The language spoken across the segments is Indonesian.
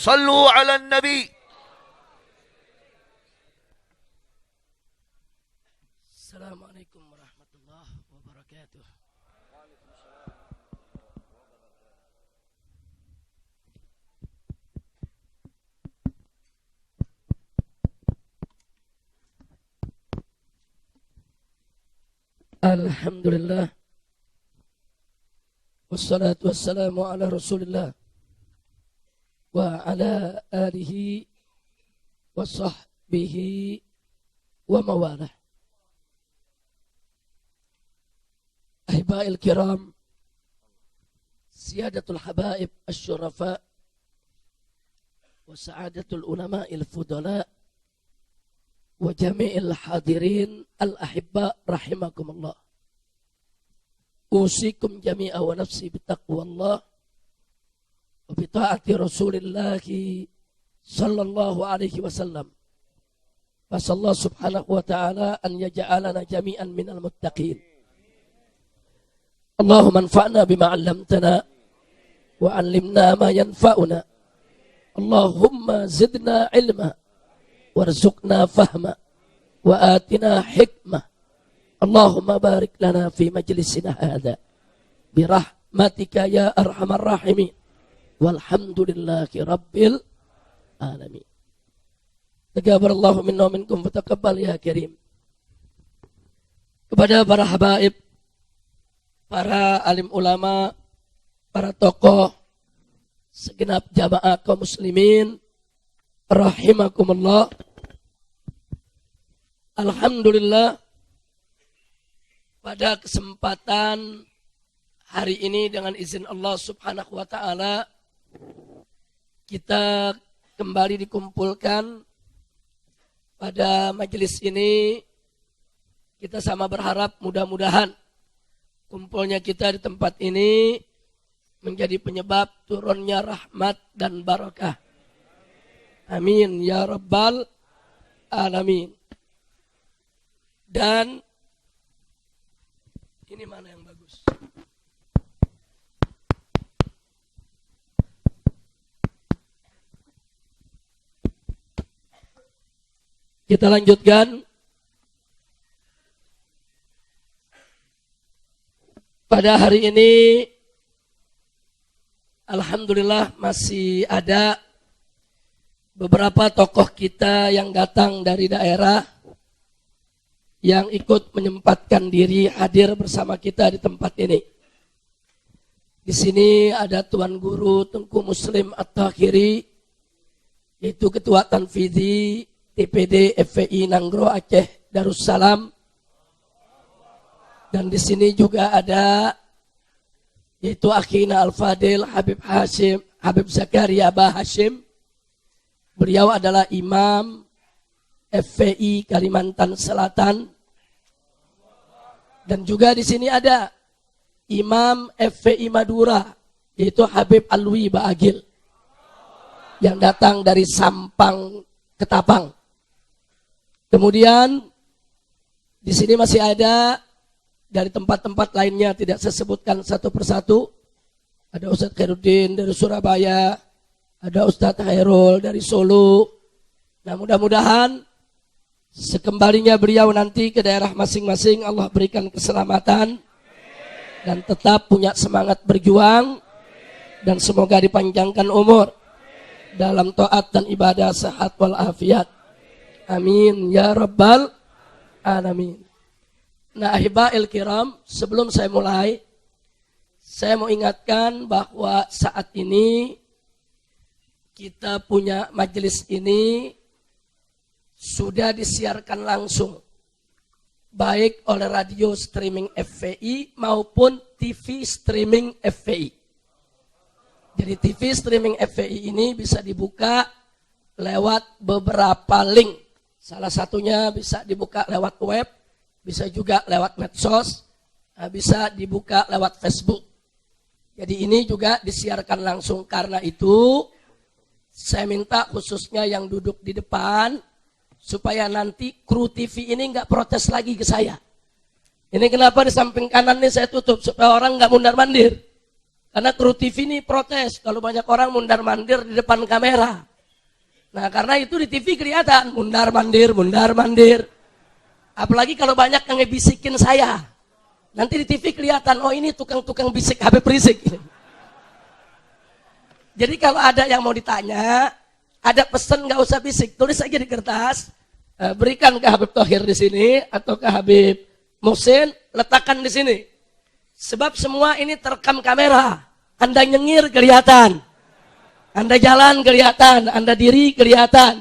صلوا على النبي. السلام عليكم ورحمة الله وبركاته. الحمد لله والصلاة والسلام على رسول الله وعلى آله وصحبه ومواله. أحبائي الكرام، سيادة الحبائب الشرفاء وسعادة العلماء الفضلاء وجميع الحاضرين الأحباء رحمكم الله، أوصيكم جميعا ونفسي بتقوى الله وبطاعة رسول الله صلى الله عليه وسلم. فصلى الله سبحانه وتعالى أن يجعلنا جميعا من المتقين. اللهم انفعنا بما علمتنا وعلمنا ما ينفعنا. اللهم زدنا علما وارزقنا فهما وآتنا حكمة. اللهم بارك لنا في مجلسنا هذا برحمتك يا أرحم الراحمين، والحمد لله رب العالمين. Taqabbalallahu minna wa minkum wa taqabbal ya karim. Kepada para habaib, para alim ulama, para tokoh, segenap jamaah kaum muslimin rahimakumullah. Alhamdulillah, pada kesempatan hari ini dengan izin Allah Subhanahu wa taala kita kembali dikumpulkan pada majelis ini. Kita sama berharap mudah-mudahan kumpulnya kita di tempat ini menjadi penyebab turunnya rahmat dan barakah. Amin ya rabbal alamin. Dan ini mana yang bagus? Kita lanjutkan. Pada hari ini alhamdulillah masih ada beberapa tokoh kita yang datang dari daerah yang ikut menyempatkan diri hadir bersama kita di tempat ini. Di sini ada Tuan Guru Tengku Muslim At-Tahiri, yaitu Ketua Tanfidhi TPD FPI Nanggro Aceh Darussalam. Dan di sini juga ada yaitu Akhina Al-Fadil Habib Zakaria Bah Hashim. Beliau adalah Imam FPI Kalimantan Selatan. Dan juga di sini ada Imam FPI Madura, yaitu Habib Alwi Baagil, yang datang dari Sampang, Ketapang. Kemudian di sini masih ada dari tempat-tempat lainnya, tidak saya sebutkan satu persatu. Ada Ustadz Khairuddin dari Surabaya, ada Ustadz Hairul dari Solo. Nah, mudah-mudahan sekembalinya beliau nanti ke daerah masing-masing, Allah berikan keselamatan dan tetap punya semangat berjuang, dan semoga dipanjangkan umur dalam taat dan ibadah, sehat walafiat. Amin ya rabbal alamin. Nah, ahiba'il kiram, sebelum saya mulai, saya mau ingatkan bahwa saat ini kita punya majelis ini sudah disiarkan langsung, baik oleh radio streaming FPI maupun TV streaming FPI. Jadi TV streaming FPI ini bisa dibuka lewat beberapa link. Salah satunya bisa dibuka lewat web, bisa juga lewat medsos, bisa dibuka lewat Facebook. Jadi ini juga disiarkan langsung. Karena itu saya minta khususnya yang duduk di depan, supaya nanti kru TV ini nggak protes lagi ke saya. Ini kenapa di samping kanan ini saya tutup, supaya orang nggak mundar-mandir. Karena kru TV ini protes kalau banyak orang mundar-mandir di depan kamera. Nah, karena itu di TV kelihatan mundar-mandir, mundar-mandir. Apalagi kalau banyak yang ngebisikin saya. Nanti di TV kelihatan, oh ini tukang-tukang bisik Habib Rizik. Jadi kalau ada yang mau ditanya, ada pesan nggak usah bisik, tulis aja di kertas, berikan ke Habib Thohir di sini atau ke Habib Muhsin, letakkan di sini. Sebab semua ini terekam kamera. Anda nyengir kelihatan. Anda jalan kelihatan, Anda diri kelihatan.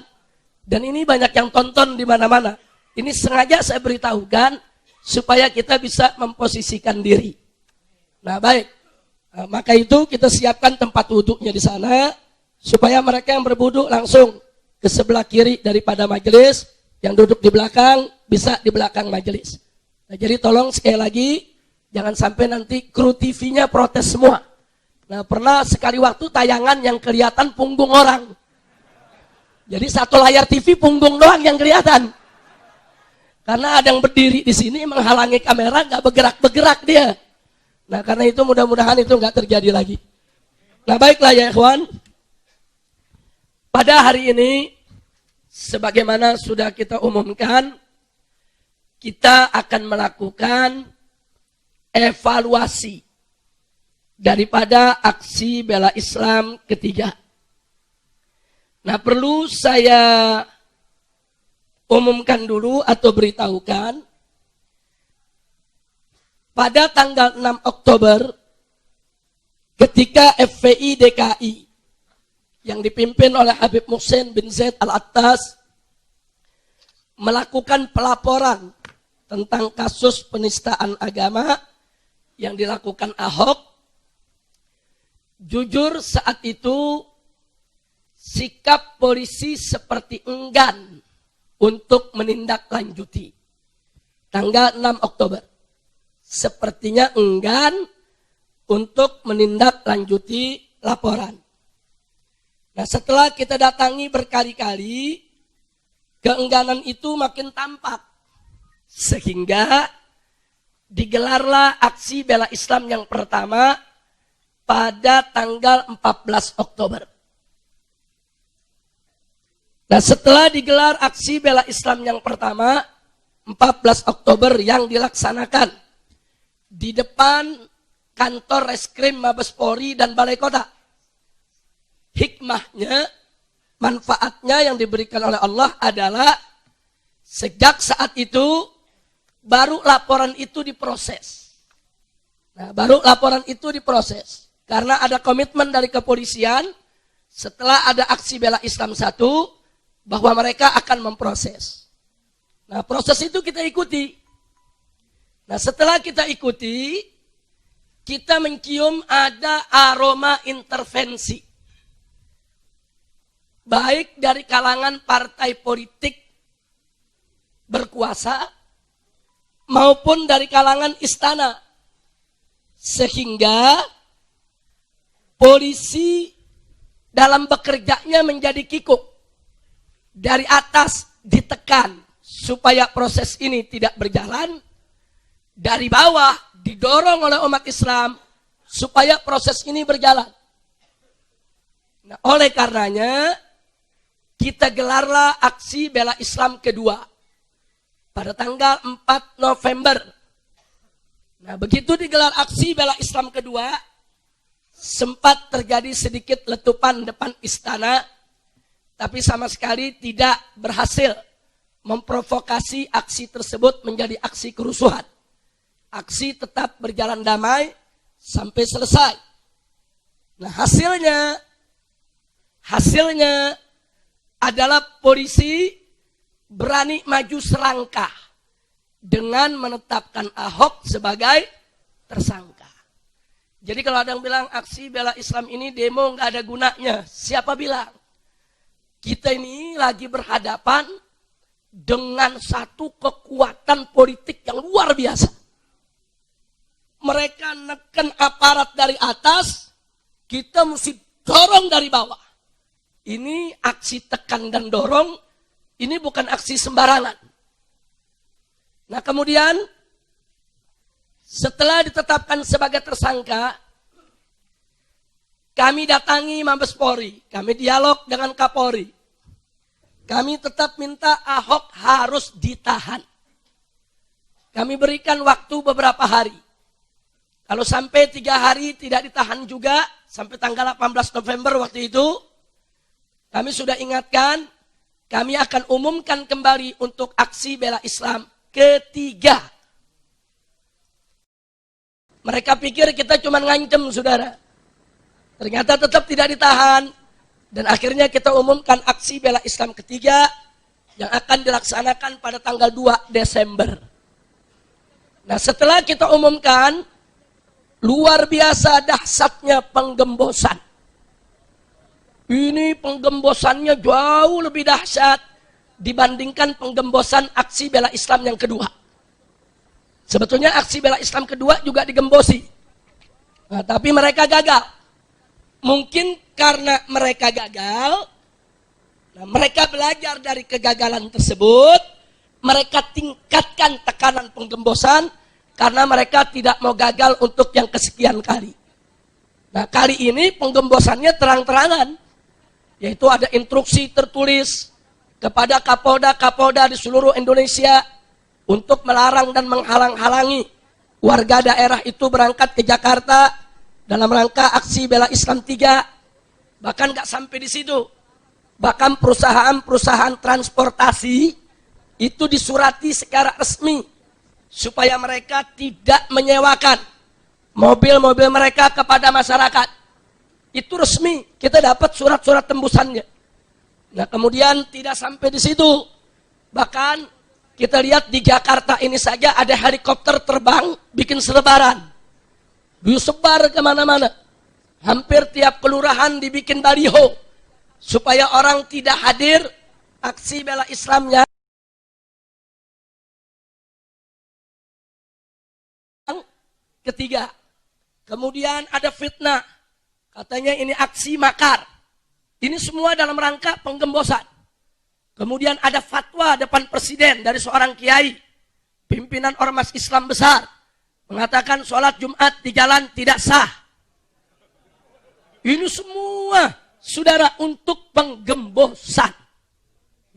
Dan ini banyak yang tonton di mana-mana. Ini sengaja saya beritahukan supaya kita bisa memposisikan diri. Nah, baik. Nah, maka itu kita siapkan tempat wuduknya di sana supaya mereka yang berwuduk langsung ke sebelah kiri daripada majelis, yang duduk di belakang bisa di belakang majelis. Nah, jadi tolong sekali lagi jangan sampai nanti kru TV-nya protes semua. Nah, pernah sekali waktu tayangan yang kelihatan punggung orang. Jadi satu layar TV punggung doang yang kelihatan. Karena ada yang berdiri di sini menghalangi kamera, nggak bergerak-bergerak dia. Nah, karena itu mudah-mudahan itu nggak terjadi lagi. Nah, baiklah ya ikhwan. Pada hari ini, sebagaimana sudah kita umumkan, kita akan melakukan evaluasi daripada aksi bela Islam ketiga. Nah, perlu saya umumkan dulu atau beritahukan, pada tanggal 6 Oktober, ketika FPI DKI yang dipimpin oleh Habib Muhsin bin Zaid Al-Attas melakukan pelaporan tentang kasus penistaan agama yang dilakukan Ahok, jujur saat itu sikap polisi seperti enggan untuk menindaklanjuti. Tanggal 6 Oktober. Sepertinya enggan untuk menindaklanjuti laporan. Nah, setelah kita datangi berkali-kali, keengganan itu makin tampak. Sehingga digelarlah aksi bela Islam yang pertama pada tanggal 14 Oktober. Nah, setelah digelar aksi bela Islam yang pertama, 14 Oktober yang dilaksanakan di depan kantor Reskrim Mabes Polri dan Balai Kota. Hikmahnya, manfaatnya yang diberikan oleh Allah adalah sejak saat itu baru laporan itu diproses. Nah, baru laporan itu diproses. Karena ada komitmen dari kepolisian, setelah ada aksi bela Islam 1, bahwa mereka akan memproses. Nah, proses itu kita ikuti. Nah, setelah kita ikuti, kita mencium ada aroma intervensi. Baik dari kalangan partai politik berkuasa, maupun dari kalangan istana. Sehingga polisi dalam bekerjanya menjadi kikuk. Dari atas ditekan supaya proses ini tidak berjalan. Dari bawah didorong oleh umat Islam supaya proses ini berjalan. Nah, oleh karenanya kita gelarlah aksi bela Islam kedua pada tanggal 4 November. Nah, begitu digelar aksi bela Islam kedua, sempat terjadi sedikit letupan depan istana, tapi sama sekali tidak berhasil memprovokasi aksi tersebut menjadi aksi kerusuhan. Aksi tetap berjalan damai sampai selesai. Nah, hasilnya adalah polisi berani maju serangkah dengan menetapkan Ahok sebagai tersangka. Jadi kalau ada yang bilang aksi bela Islam ini demo nggak ada gunanya, siapa bilang? Kita ini lagi berhadapan dengan satu kekuatan politik yang luar biasa. Mereka neken aparat dari atas, kita mesti dorong dari bawah. Ini aksi tekan dan dorong, ini bukan aksi sembarangan. Nah, kemudian setelah ditetapkan sebagai tersangka, kami datangi Mabes Polri, kami dialog dengan Kapolri. Kami tetap minta Ahok harus ditahan. Kami berikan waktu beberapa hari. Kalau sampai 3 hari tidak ditahan juga, sampai tanggal 18 November waktu itu, kami sudah ingatkan, kami akan umumkan kembali untuk aksi bela Islam ketiga. Mereka pikir kita cuma ngancem, saudara. Ternyata tetap tidak ditahan. Dan akhirnya kita umumkan aksi bela Islam ketiga yang akan dilaksanakan pada tanggal 2 Desember. Nah, setelah kita umumkan, luar biasa dahsyatnya penggembosan. Ini penggembosannya jauh lebih dahsyat dibandingkan penggembosan aksi bela Islam yang kedua. Sebetulnya aksi bela Islam kedua juga digembosi. Nah, tapi mereka gagal. Mungkin karena mereka gagal, nah mereka belajar dari kegagalan tersebut, mereka tingkatkan tekanan penggembosan karena mereka tidak mau gagal untuk yang kesekian kali. Nah, kali ini penggembosannya terang-terangan, yaitu ada instruksi tertulis kepada Kapolda di seluruh Indonesia untuk melarang dan menghalang-halangi warga daerah itu berangkat ke Jakarta dalam rangka aksi bela Islam 3. Bahkan nggak sampai di situ. Bahkan perusahaan-perusahaan transportasi itu disurati secara resmi supaya mereka tidak menyewakan mobil-mobil mereka kepada masyarakat. Itu resmi, kita dapat surat-surat tembusannya. Nah, kemudian tidak sampai di situ. Bahkan kita lihat di Jakarta ini saja ada helikopter terbang bikin selebaran. Disebar kemana-mana. Hampir tiap kelurahan dibikin baliho. Supaya orang tidak hadir aksi bela Islamnya. Ketiga. Kemudian ada fitnah. Katanya ini aksi makar. Ini semua dalam rangka penggembosan. Kemudian ada fatwa depan presiden dari seorang kiai, pimpinan ormas Islam besar, mengatakan sholat Jumat di jalan tidak sah. Ini semua, saudara, untuk penggembosan.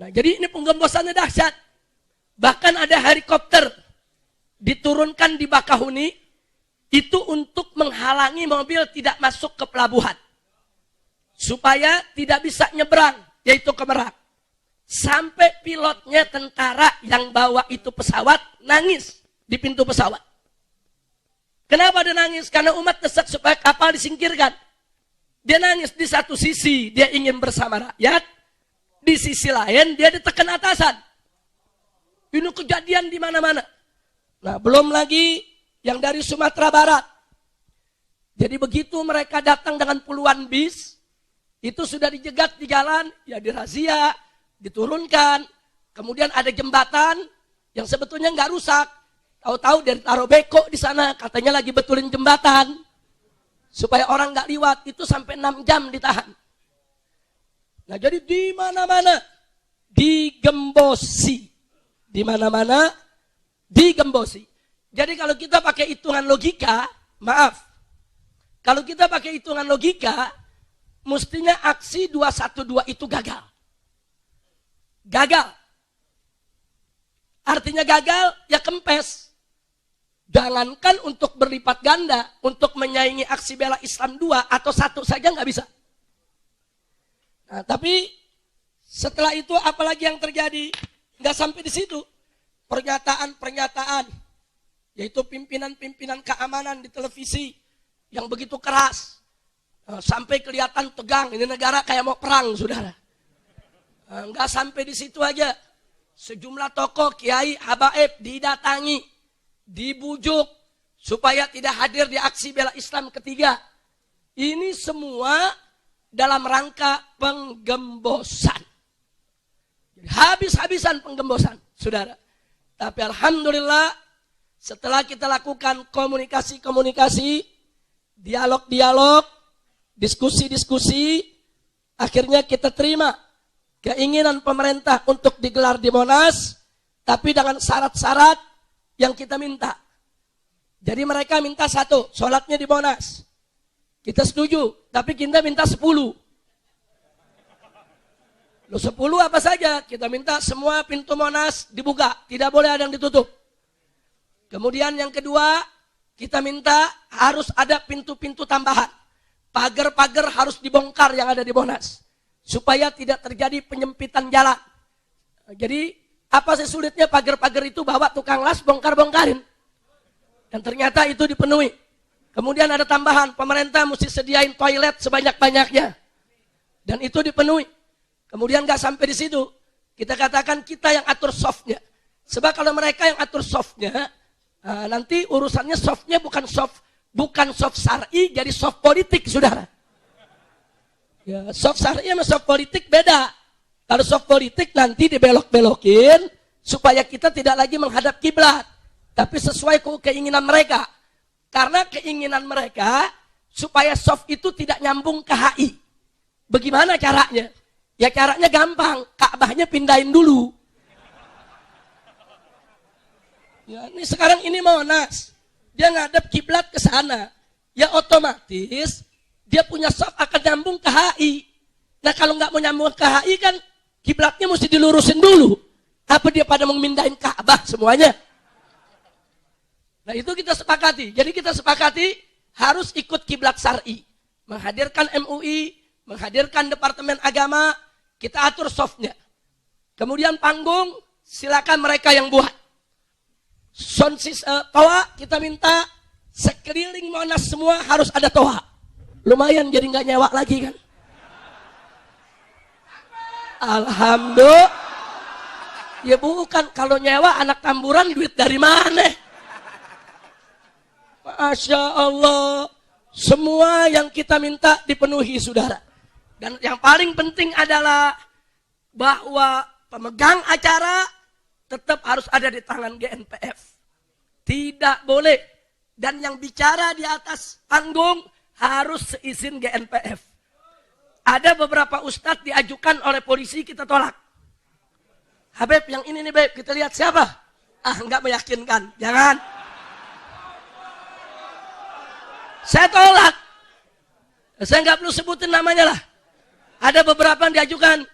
Nah, jadi ini penggembosannya dahsyat. Bahkan ada helikopter diturunkan di Bakahuni, itu untuk menghalangi mobil tidak masuk ke pelabuhan. Supaya tidak bisa nyebrang, yaitu ke Merak. Sampai pilotnya tentara yang bawa itu pesawat nangis di pintu pesawat. Kenapa dia nangis? Karena umat desak supaya kapal disingkirkan. Dia nangis di satu sisi, dia ingin bersama rakyat. Di sisi lain, dia ditekan atasan. Ini kejadian di mana-mana. Nah, belum lagi yang dari Sumatera Barat. Jadi begitu mereka datang dengan puluhan bis, itu sudah dijegat di jalan, ya dirazia, diturunkan, kemudian ada jembatan yang sebetulnya nggak rusak, tahu-tahu dari taruh beko di sana, katanya lagi betulin jembatan supaya orang nggak liwat, itu sampai 6 jam ditahan. Nah, jadi di mana-mana digembosi, di mana-mana digembosi. Jadi kalau kita pakai hitungan logika, kalau kita pakai hitungan logika, mestinya aksi 212 itu gagal. Gagal. Artinya gagal, ya kempes. Jangankan untuk berlipat ganda, untuk menyaingi aksi bela Islam 2 atau 1 saja nggak bisa. Nah, tapi setelah itu apalagi yang terjadi? Nggak sampai di situ. Pernyataan-pernyataan, yaitu pimpinan-pimpinan keamanan di televisi yang begitu keras. Sampai kelihatan tegang, ini negara kayak mau perang, saudara. Enggak sampai di situ aja. Sejumlah tokoh, kiai, habaib didatangi, dibujuk supaya tidak hadir di aksi bela Islam ketiga. Ini semua dalam rangka penggembosan. Habis-habisan penggembosan, saudara. Tapi alhamdulillah setelah kita lakukan komunikasi-komunikasi, dialog-dialog, diskusi-diskusi, akhirnya kita terima keinginan pemerintah untuk digelar di Monas, tapi dengan syarat-syarat yang kita minta. Jadi mereka minta 1, sholatnya di Monas. Kita setuju, tapi kita minta 10. Lo 10 apa saja, kita minta semua pintu Monas dibuka, tidak boleh ada yang ditutup. Kemudian yang kedua, kita minta harus ada pintu-pintu tambahan. Pagar-pagar harus dibongkar yang ada di Monas, supaya tidak terjadi penyempitan jalan. Jadi, apa sih sulitnya pagar-pagar itu bawa tukang las bongkar-bongkarin. Dan ternyata itu dipenuhi. Kemudian ada tambahan, pemerintah mesti sediain toilet sebanyak-banyaknya. Dan itu dipenuhi. Kemudian gak sampai di situ, kita katakan kita yang atur softnya. Sebab kalau mereka yang atur softnya, nanti urusannya softnya bukan soft syar'i, jadi soft politik, saudara. Ya, soft syar'i sama soft politik beda. Kalau soft politik nanti dibelok-belokin supaya kita tidak lagi menghadap kiblat, tapi sesuai keinginan mereka. Karena keinginan mereka supaya soft itu tidak nyambung ke HI. Bagaimana caranya? Ya caranya gampang, Ka'bahnya pindahin dulu. Ya, ini sekarang ini Monas, dia ngadep kiblat ke sana. Ya otomatis dia punya soft akan nyambung ke HI. Nah kalau nggak mau nyambung ke HI kan kiblatnya mesti dilurusin dulu. Apa dia pada mau mindahin Ka'bah semuanya? Nah itu kita sepakati. Jadi kita sepakati harus ikut kiblat syar'i. Menghadirkan MUI, menghadirkan Departemen Agama, kita atur softnya. Kemudian panggung, silakan mereka yang buat. Toa, kita minta sekeliling Monas semua harus ada toa. Lumayan jadi nggak nyewa lagi kan. Alhamdulillah. Ya bukan, kalau nyewa anak tamburan duit dari mana? Masya Allah. Semua yang kita minta dipenuhi, saudara. Dan yang paling penting adalah bahwa pemegang acara tetap harus ada di tangan GNPF. Tidak boleh. Dan yang bicara di atas panggung harus seizin GNPF. Ada beberapa ustadz diajukan oleh polisi, kita tolak. Habib yang ini nih Beb, kita lihat siapa? Enggak meyakinkan, jangan. Saya tolak. Saya nggak perlu sebutin namanya lah. Ada beberapa yang diajukan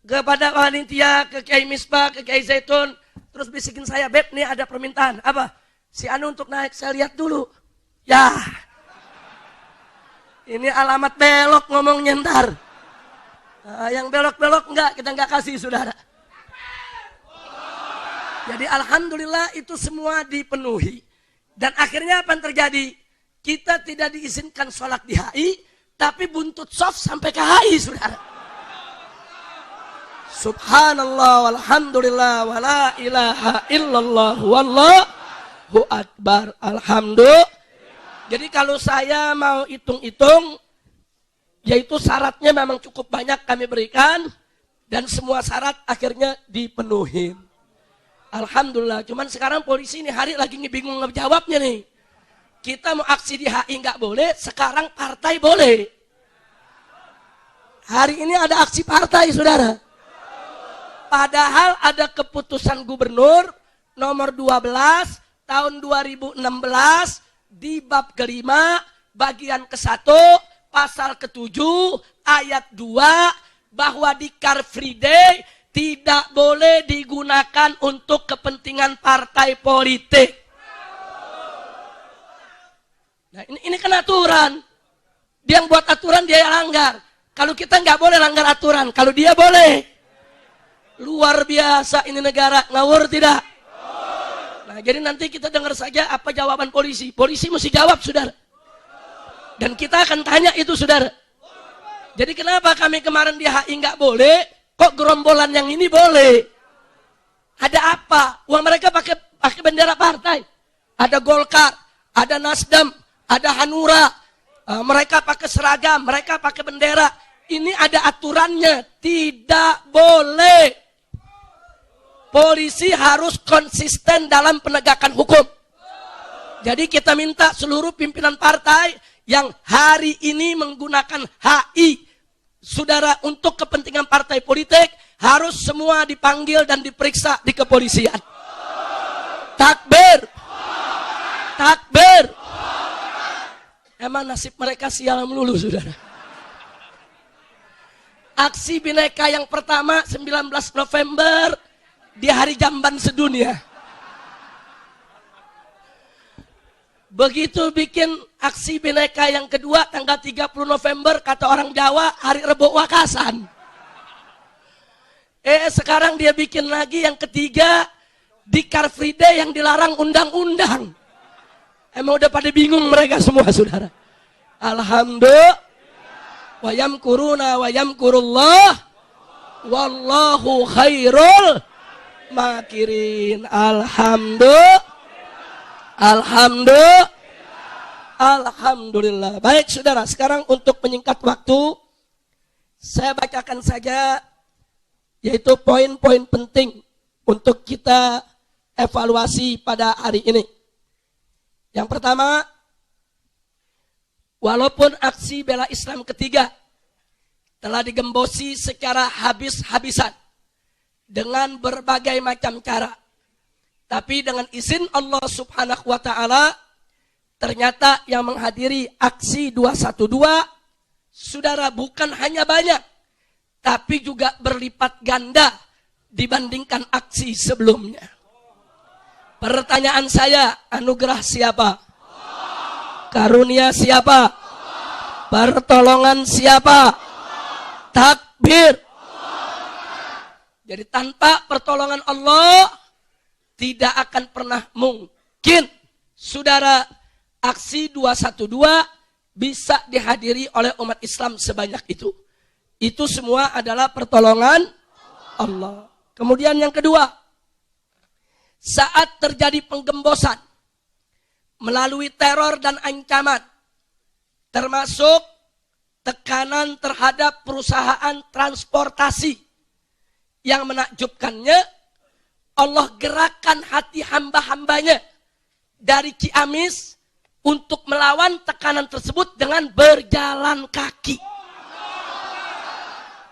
kepada panitia, ke Kiai Misbah, ke Kiai Zaitun. Terus bisikin saya, Beb nih ada permintaan. Apa? Si Anu untuk naik, saya lihat dulu. Ya. Ini alamat belok ngomongnya ntar. Nah, yang belok-belok kita nggak kasih, saudara. Jadi alhamdulillah itu semua dipenuhi. Dan akhirnya apa yang terjadi? Kita tidak diizinkan sholat di HI, tapi buntut soft sampai ke HI, saudara. Subhanallah, walhamdulillah, wala ilaha illallah, wallahu akbar, alhamdulillah. Jadi kalau saya mau hitung-hitung, yaitu syaratnya memang cukup banyak kami berikan, dan semua syarat akhirnya dipenuhi. Alhamdulillah, cuman sekarang polisi ini hari lagi bingung ngejawabnya nih. Kita mau aksi di HI nggak boleh, sekarang partai boleh. Hari ini ada aksi partai, saudara. Padahal ada keputusan gubernur nomor 12 tahun 2016 di bab kelima, bagian ke-1, pasal ke-7, ayat 2, bahwa di Car Free Day tidak boleh digunakan untuk kepentingan partai politik. Nah ini kan aturan. Dia yang buat aturan, dia yang langgar. Kalau kita nggak boleh langgar aturan, kalau dia boleh. Luar biasa ini negara, ngawur tidak? Nah jadi nanti kita dengar saja apa jawaban polisi. Polisi mesti jawab, saudara. Dan kita akan tanya itu, saudara. Jadi kenapa kami kemarin di HI nggak boleh, kok gerombolan yang ini boleh? Ada apa? Uang mereka pakai bendera partai. Ada Golkar, ada Nasdem, ada Hanura, mereka pakai seragam, mereka pakai bendera. Ini ada aturannya, tidak boleh. Polisi harus konsisten dalam penegakan hukum. Jadi kita minta seluruh pimpinan partai yang hari ini menggunakan HI, saudara, untuk kepentingan partai politik, harus semua dipanggil dan diperiksa di kepolisian. Takbir. Takbir. Emang nasib mereka sial melulu, saudara. Aksi Bhinneka yang pertama 19 November di hari jamban sedunia. Begitu bikin aksi Bhinneka yang kedua tanggal 30 November, kata orang Jawa, hari Rebo Wakasan. Sekarang dia bikin lagi yang ketiga di Car Free Day yang dilarang undang-undang. Emang udah pada bingung mereka semua, saudara. Alhamdulillah. Wa yamkuruna wa yamkurullah. Wallahu khairul makirin. Alhamdulillah. Alhamdulillah. Alhamdulillah. Baik, saudara. Sekarang untuk menyingkat waktu, saya bacakan saja yaitu poin-poin penting untuk kita evaluasi pada hari ini. Yang pertama, walaupun aksi bela Islam ketiga telah digembosi secara habis-habisan dengan berbagai macam cara, tapi dengan izin Allah Subhanahu wa Ta'ala, ternyata yang menghadiri aksi 212, saudara, bukan hanya banyak, tapi juga berlipat ganda dibandingkan aksi sebelumnya. Pertanyaan saya, anugerah siapa? Karunia siapa? Pertolongan siapa? Takbir. Jadi tanpa pertolongan Allah, tidak akan pernah mungkin, saudara, aksi 212 bisa dihadiri oleh umat Islam sebanyak itu. Itu semua adalah pertolongan Allah. Kemudian yang kedua, saat terjadi penggembosan melalui teror dan ancaman, termasuk tekanan terhadap perusahaan transportasi, yang menakjubkannya, Allah gerakkan hati hamba-hambanya dari Ciamis untuk melawan tekanan tersebut dengan berjalan kaki.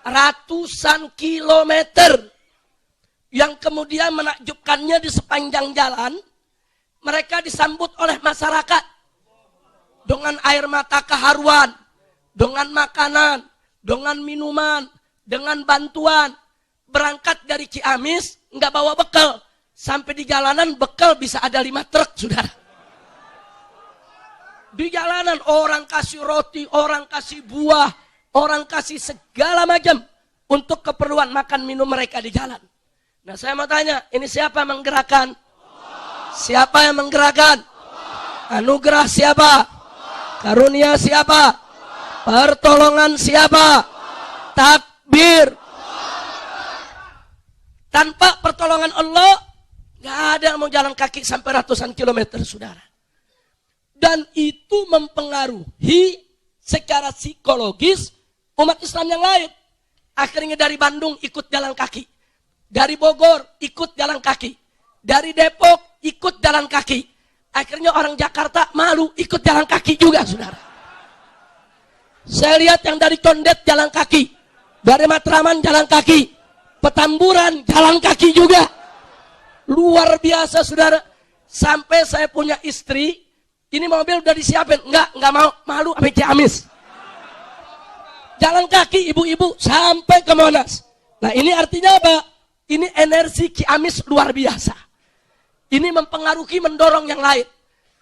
Ratusan kilometer. Yang kemudian menakjubkannya, di sepanjang jalan mereka disambut oleh masyarakat dengan air mata keharuan, dengan makanan, dengan minuman, dengan bantuan. Berangkat dari Ciamis nggak bawa bekal, sampai di jalanan bekal bisa ada 5 truk, saudara. Di jalanan orang kasih roti, orang kasih buah, orang kasih segala macam untuk keperluan makan minum mereka di jalan. Nah, saya mau tanya, ini siapa yang menggerakkan? Siapa yang menggerakkan? Anugerah siapa? Karunia siapa? Pertolongan siapa? Takbir. Tanpa pertolongan Allah, gak ada yang mau jalan kaki sampai ratusan kilometer, saudara. Dan itu mempengaruhi secara psikologis umat Islam yang lain. Akhirnya dari Bandung ikut jalan kaki, dari Bogor ikut jalan kaki, dari Depok ikut jalan kaki. Akhirnya orang Jakarta malu ikut jalan kaki juga, saudara. Saya lihat yang dari Condet jalan kaki, dari Matraman jalan kaki, Petamburan jalan kaki juga. Luar biasa, saudara. Sampai saya punya istri, ini mobil udah disiapin, enggak mau, malu sampai Ciamis. Jalan kaki ibu-ibu sampai ke Monas. Nah, ini artinya apa? Ini energi Ciamis luar biasa. Ini mempengaruhi, mendorong yang lain.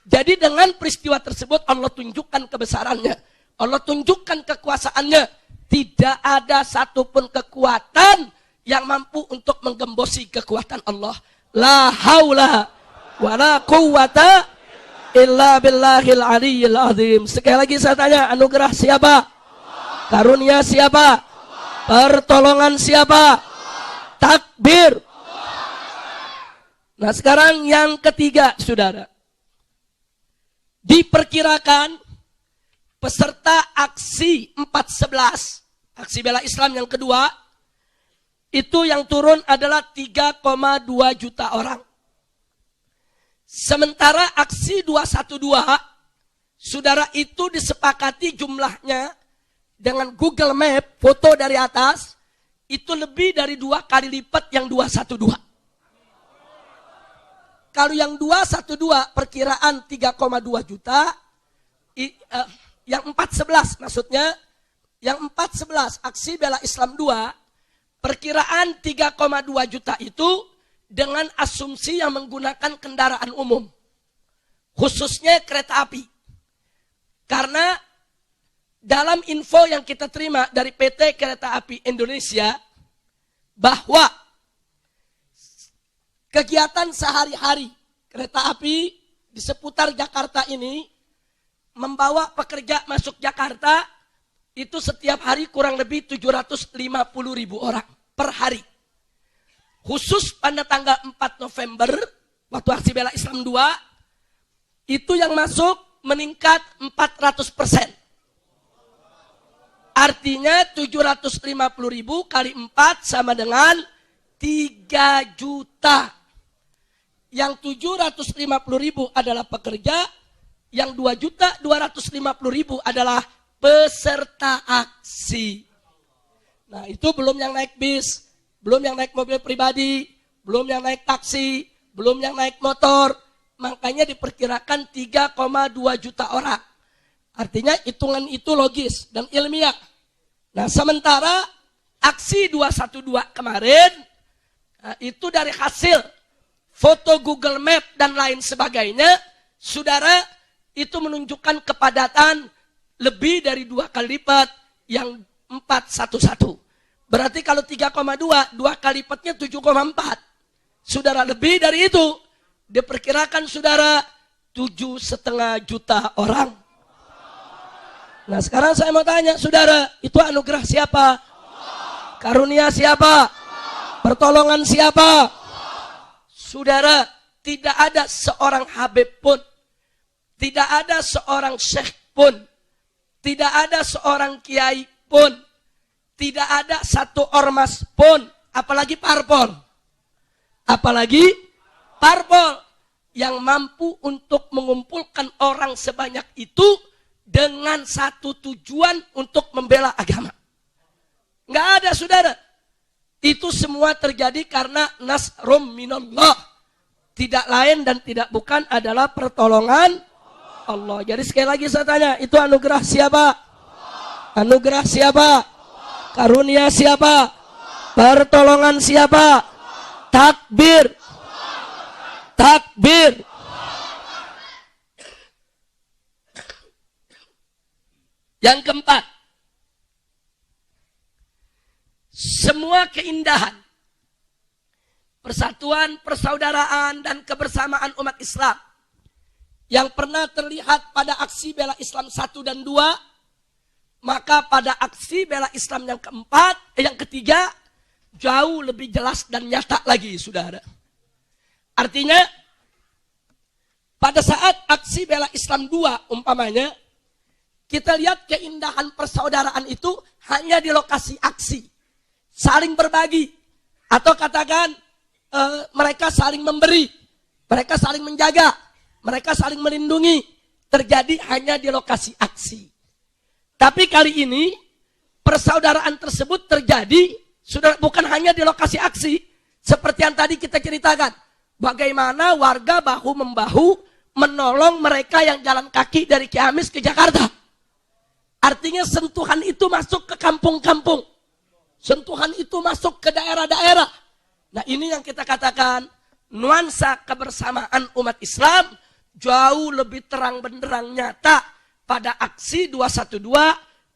Jadi dengan peristiwa tersebut Allah tunjukkan kebesarannya. Allah tunjukkan kekuasaannya. Tidak ada satupun kekuatan yang mampu untuk menggembosi kekuatan Allah. La haula wa la quwwata illa billahil aliyyil azim. Sekali lagi saya tanya, anugerah siapa? Karunia siapa? Pertolongan siapa? Takbir. Nah, sekarang yang ketiga, saudara. Diperkirakan peserta aksi 411, aksi bela Islam yang kedua, itu yang turun adalah 3,2 juta orang. Sementara aksi 212, saudara, itu disepakati jumlahnya dengan Google Map, foto dari atas, itu lebih dari 2 kali lipat yang 212. Kalau yang 212 perkiraan 3,2 juta, yang 411 maksudnya, yang 411 aksi bela Islam 2, perkiraan 3,2 juta itu dengan asumsi yang menggunakan kendaraan umum, khususnya kereta api. Karena dalam info yang kita terima dari PT Kereta Api Indonesia, bahwa kegiatan sehari-hari kereta api di seputar Jakarta ini membawa pekerja masuk Jakarta itu setiap hari kurang lebih 750.000 orang per hari. Khusus pada tanggal 4 November, waktu aksi bela Islam 2, itu yang masuk meningkat 400%. Artinya 750.000 kali 4 sama dengan 3 juta. Yang 750.000 adalah pekerja, yang 2.250.000 adalah peserta aksi. Nah, itu belum yang naik bis, belum yang naik mobil pribadi, belum yang naik taksi, belum yang naik motor. Makanya diperkirakan 3,2 juta orang. Artinya hitungan itu logis dan ilmiah. Nah, sementara aksi 212 kemarin, itu dari hasil foto Google Map dan lain sebagainya, saudara, itu menunjukkan kepadatan lebih dari 2 kali lipat yang 411. Berarti kalau 3,2, 2 kali lipatnya 7,4. Saudara, lebih dari itu, diperkirakan saudara 7,5 juta orang. Nah, sekarang saya mau tanya, saudara, itu anugerah siapa? Karunia siapa? Pertolongan siapa? Saudara, tidak ada seorang habib pun, tidak ada seorang syekh pun, tidak ada seorang kiai pun, tidak ada satu ormas pun, apalagi parpol. Apalagi parpol yang mampu untuk mengumpulkan orang sebanyak itu dengan satu tujuan untuk membela agama. Nggak ada, saudara. Itu semua terjadi karena nasrum minallah. Tidak lain dan tidak bukan adalah pertolongan Allah. Jadi sekali lagi saya tanya, itu anugerah siapa? Anugerah siapa? Karunia siapa? Pertolongan siapa? Takbir. Takbir. Yang keempat, semua keindahan, persatuan, persaudaraan, dan kebersamaan umat Islam yang pernah terlihat pada aksi bela Islam 1 dan 2, maka pada aksi bela Islam yang ketiga, jauh lebih jelas dan nyata lagi, saudara. Artinya, pada saat aksi bela Islam 2, umpamanya, kita lihat keindahan persaudaraan itu hanya di lokasi aksi. Saling berbagi. Atau katakan mereka saling memberi. Mereka saling menjaga. Mereka saling melindungi. Terjadi hanya di lokasi aksi. Tapi kali ini persaudaraan tersebut terjadi bukan hanya di lokasi aksi. Seperti yang tadi kita ceritakan. Bagaimana warga bahu-membahu menolong mereka yang jalan kaki dari Ciamis ke Jakarta. Artinya sentuhan itu masuk ke kampung-kampung. Sentuhan itu masuk ke daerah-daerah. Nah, ini yang kita katakan nuansa kebersamaan umat Islam jauh lebih terang benderang nyata pada aksi 212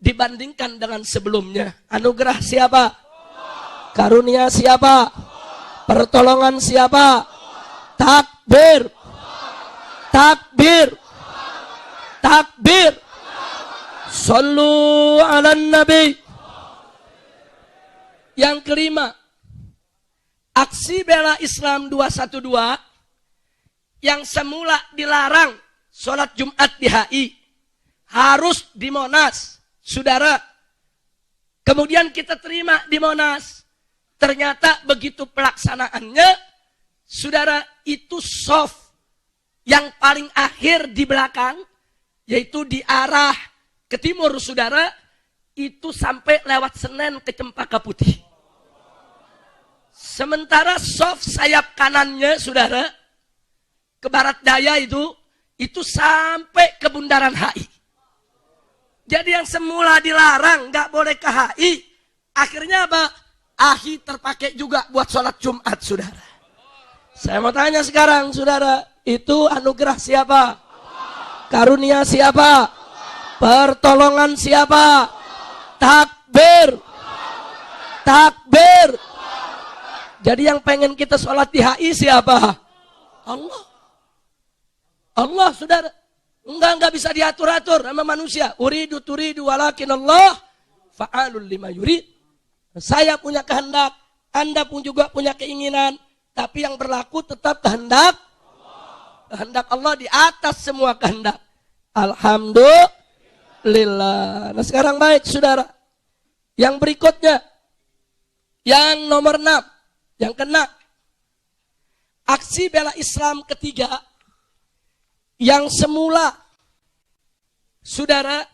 dibandingkan dengan sebelumnya. Anugerah siapa? Karunia siapa? Pertolongan siapa? Takbir. Takbir. Takbir. Sallu ala Nabi. Yang kelima, aksi bela Islam 212 yang semula dilarang sholat Jumat di HI harus di Monas, saudara. Kemudian kita terima di Monas. Ternyata begitu pelaksanaannya, saudara, itu soft yang paling akhir di belakang, yaitu di arah ke timur, saudara, itu sampai lewat Senen ke Cempaka Putih. Sementara soft sayap kanannya, saudara, ke barat daya itu sampai ke Bundaran HI. Jadi yang semula dilarang nggak boleh ke HI, akhirnya apa? HI terpakai juga buat sholat Jumat, saudara. Saya mau tanya sekarang, saudara, itu anugerah siapa? Karunia siapa? Pertolongan siapa? Takbir. Takbir. Jadi yang pengen kita sholat di HI siapa? Allah. Allah, saudara. Enggak bisa diatur-atur sama manusia. Uridu turidu walakin Allah fa'alul lima yurid. Saya punya kehendak, Anda pun juga punya keinginan, tapi yang berlaku tetap kehendak kehendak Allah di atas semua kehendak. Alhamdulillah. Nah sekarang baik saudara. Yang berikutnya, yang nomor 6, yang kena aksi bela Islam ketiga, yang semula saudara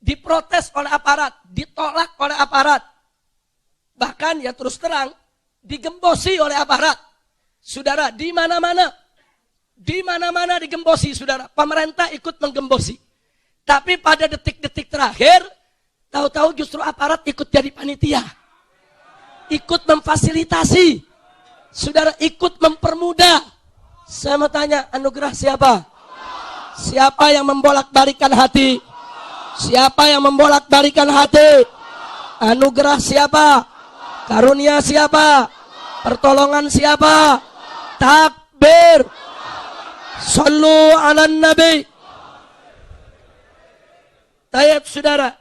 diprotes oleh aparat, ditolak oleh aparat, bahkan ya terus terang digembosi oleh aparat. Saudara, di mana-mana digembosi, saudara. Pemerintah ikut menggembosi. Tapi pada detik-detik terakhir, tahu-tahu justru aparat ikut jadi panitia. Ikut memfasilitasi. Saudara, ikut mempermudah. Saya mau tanya, anugerah siapa? Siapa yang membolak-balikan hati? Siapa yang membolak-balikan hati? Anugerah siapa? Karunia siapa? Pertolongan siapa? Takbir. Sallu ala nabi. Tayyib saudara.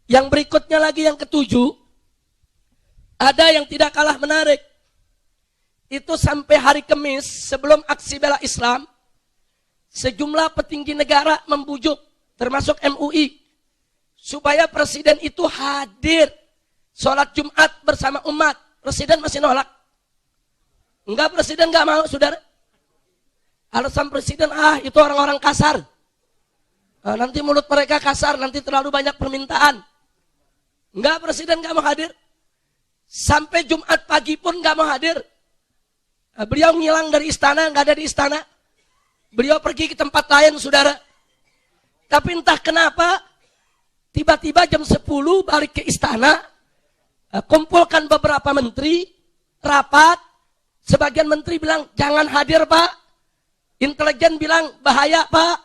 Yang berikutnya lagi yang ketujuh. Ada yang tidak kalah menarik. Itu sampai hari Kamis sebelum aksi bela Islam. Sejumlah petinggi negara membujuk, termasuk MUI, supaya presiden itu hadir sholat Jumat bersama umat. Presiden masih nolak. Enggak, presiden enggak mau, saudara. Alasan presiden, itu orang-orang kasar. Nanti mulut mereka kasar, nanti terlalu banyak permintaan. Enggak, presiden enggak mau hadir. Sampai Jumat pagi pun enggak mau hadir. Beliau ngilang dari istana, enggak ada di istana. Beliau pergi ke tempat lain, saudara. Tapi entah kenapa, tiba-tiba jam 10 balik ke istana, kumpulkan beberapa menteri, rapat. Sebagian menteri bilang, jangan hadir Pak. Intelijen bilang, bahaya Pak.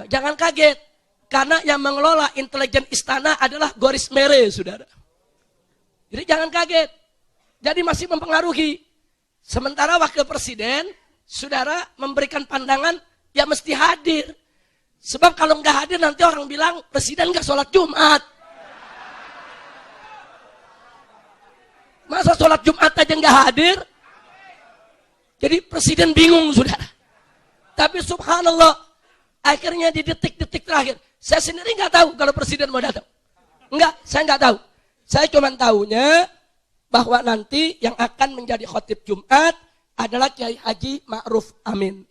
Jangan kaget. Karena yang mengelola intelijen istana adalah Goris Mere, saudara. Jadi jangan kaget. Jadi masih mempengaruhi. Sementara wakil presiden, saudara, memberikan pandangan, ya mesti hadir. Sebab kalau nggak hadir nanti orang bilang, presiden nggak sholat Jumat. Masa sholat Jumat aja nggak hadir? Jadi presiden bingung, saudara. Tapi subhanallah, akhirnya di detik-detik terakhir, saya sendiri nggak tahu kalau presiden mau datang. Enggak, saya nggak tahu. Saya cuma tahunya bahwa nanti yang akan menjadi khotib Jumat adalah Kiai Haji Ma'ruf Amin.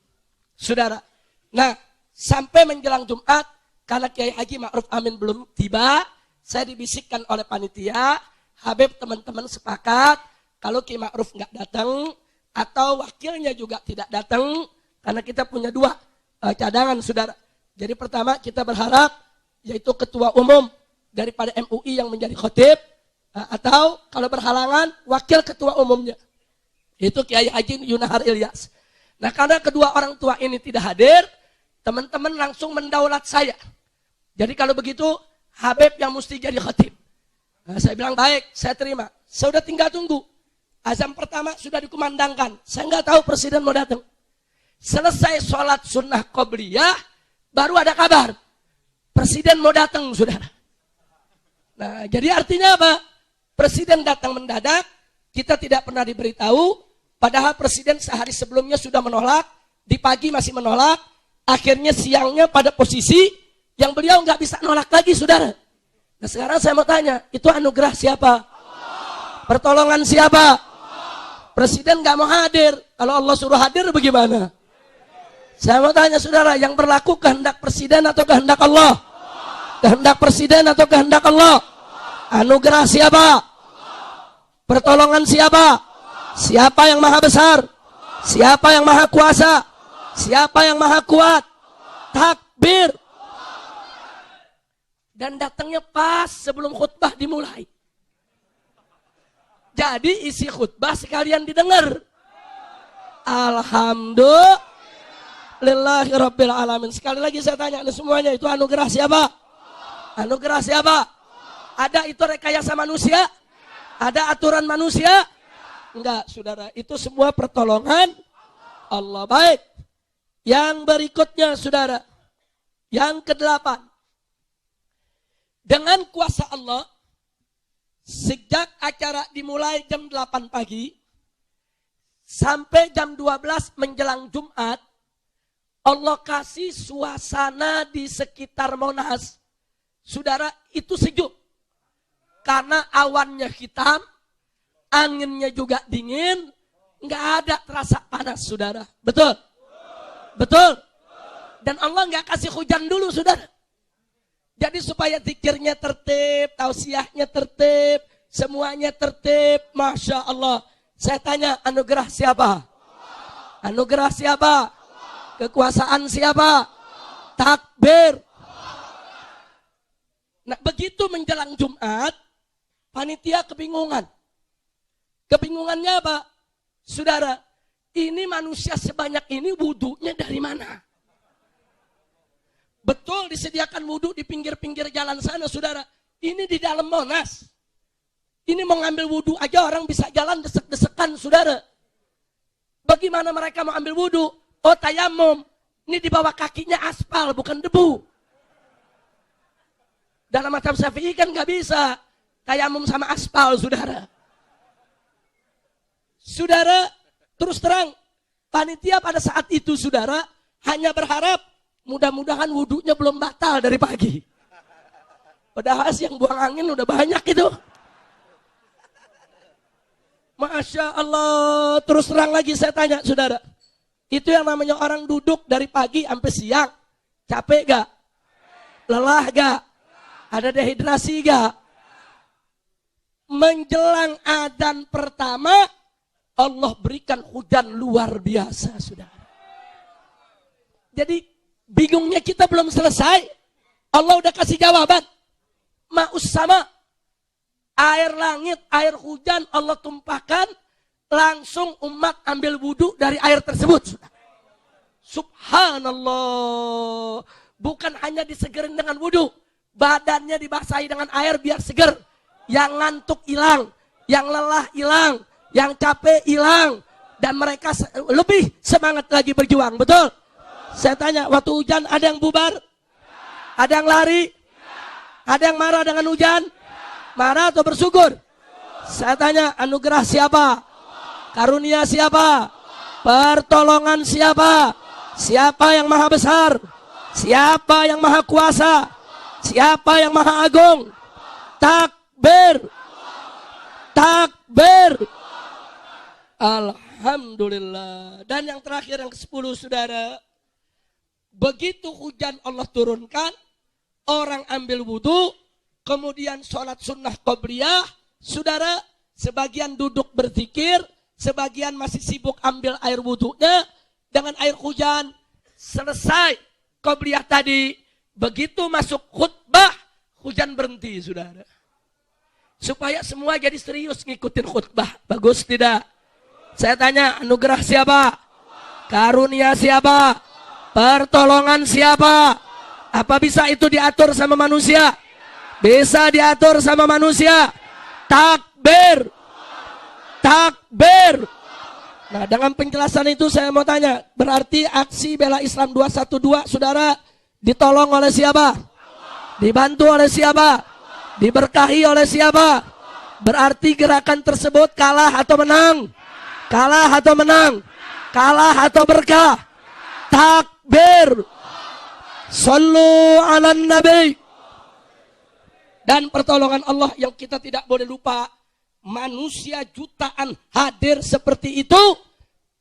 Saudara, nah sampai menjelang Jumat, karena Kiai Haji Ma'ruf Amin belum tiba, saya dibisikkan oleh panitia, Habib teman-teman sepakat, kalau Kiai Ma'ruf nggak datang, atau wakilnya juga tidak datang, karena kita punya 2 cadangan, saudara. Jadi pertama kita berharap, yaitu ketua umum daripada MUI yang menjadi khotib, atau kalau berhalangan, wakil ketua umumnya. Itu Kiai Haji Yunahar Ilyas. Nah karena kedua orang tua ini tidak hadir, teman-teman langsung mendaulat saya. Jadi kalau begitu, Habib yang mesti jadi khatib. Nah, saya bilang baik, saya terima. Saya sudah tinggal tunggu. Azan pertama sudah dikumandangkan. Saya nggak tahu presiden mau datang. Selesai sholat sunnah qobliyah, baru ada kabar. Presiden mau datang, saudara. Nah jadi artinya apa? Presiden datang mendadak, kita tidak pernah diberitahu, padahal presiden sehari sebelumnya sudah menolak, di pagi masih menolak, akhirnya siangnya pada posisi yang beliau nggak bisa nolak lagi, saudara. Nah sekarang saya mau tanya, itu anugerah siapa? Pertolongan siapa? Presiden nggak mau hadir, kalau Allah suruh hadir bagaimana? Saya mau tanya saudara, yang berlaku kehendak presiden atau kehendak Allah? Kehendak presiden atau kehendak Allah? Anugerah siapa? Pertolongan siapa? Siapa yang maha besar? Siapa yang maha kuasa? Siapa yang maha kuat? Takbir. Dan datangnya pas sebelum khutbah dimulai. Jadi isi khutbah sekalian didengar. Alhamdulillahirabbil alamin. Sekali lagi saya tanya semuanya, itu anugerah siapa? Anugerah siapa? Ada itu rekayasa manusia? Ada aturan manusia? Enggak, saudara. Itu semua pertolongan Allah. Baik. Yang berikutnya, saudara. Yang ke-8. Dengan kuasa Allah, sejak acara dimulai jam 8 pagi, sampai jam 12 menjelang Jumat, Allah kasih suasana di sekitar Monas. Saudara, itu sejuk. Karena awannya hitam, anginnya juga dingin, nggak ada terasa panas, saudara. Betul? Betul? Dan Allah nggak kasih hujan dulu, saudara. Jadi supaya zikirnya tertib, tausiahnya tertib, semuanya tertib. Masya Allah. Saya tanya, anugerah siapa? Anugerah siapa? Kekuasaan siapa? Takbir. Nah, begitu menjelang Jumat, panitia kebingungan. Kebingungannya apa? Saudara, ini manusia sebanyak ini wudunya dari mana? Betul disediakan wudhu di pinggir-pinggir jalan sana, saudara. Ini di dalam Monas. Ini mau ngambil wudhu aja orang bisa jalan desek-desekan, saudara. Bagaimana mereka mau ambil wudhu? Oh, tayamum. Ini di bawah kakinya aspal, bukan debu. Dalam mazhab Syafi'i kan nggak bisa tayamum sama aspal, saudara. Saudara, terus terang, panitia pada saat itu, saudara, hanya berharap mudah-mudahan wudhunya belum batal dari pagi. Padahal yang buang angin udah banyak itu. Masya Allah. Terus terang lagi saya tanya, saudara. Itu yang namanya orang duduk dari pagi sampai siang. Capek gak? Lelah gak? Ada dehidrasi gak? Menjelang adzan pertama, Allah berikan hujan luar biasa, saudara. Jadi bingungnya kita belum selesai, Allah udah kasih jawaban. Ma'us sama, air langit, air hujan Allah tumpahkan, langsung umat ambil wudhu dari air tersebut. Subhanallah. Bukan hanya disegerin dengan wudhu, badannya dibasahi dengan air biar seger. Yang ngantuk hilang, yang lelah hilang, yang capek hilang, dan mereka lebih semangat lagi berjuang. Betul? Saya tanya, waktu hujan ada yang bubar? Ada yang lari? Ada yang marah dengan hujan? Marah atau bersyukur? Saya tanya, anugerah siapa? Karunia siapa? Pertolongan siapa? Siapa yang maha besar? Siapa yang maha kuasa? Siapa yang maha agung? Takbir! Takbir! Alhamdulillah. Dan yang terakhir, yang ke-10, saudara. Begitu hujan Allah turunkan, orang ambil wudhu, kemudian sholat sunnah qobliyah, saudara, sebagian duduk berzikir, sebagian masih sibuk ambil air wudhunya dengan air hujan. Selesai qobliyah tadi, begitu masuk khutbah, hujan berhenti, saudara. Supaya semua jadi serius ngikutin khutbah. Bagus tidak? Saya tanya, anugerah siapa? Karunia siapa? Pertolongan siapa? Apa bisa itu diatur sama manusia? Bisa diatur sama manusia. Takbir. Takbir. Nah, dengan penjelasan itu saya mau tanya, berarti aksi bela Islam 212, saudara, ditolong oleh siapa? Dibantu oleh siapa? Diberkahi oleh siapa? Berarti gerakan tersebut kalah atau menang? Kalah atau menang? Kalah atau berkah? Takbir. Sallu ala nabi. Dan pertolongan Allah yang kita tidak boleh lupa, manusia jutaan hadir seperti itu,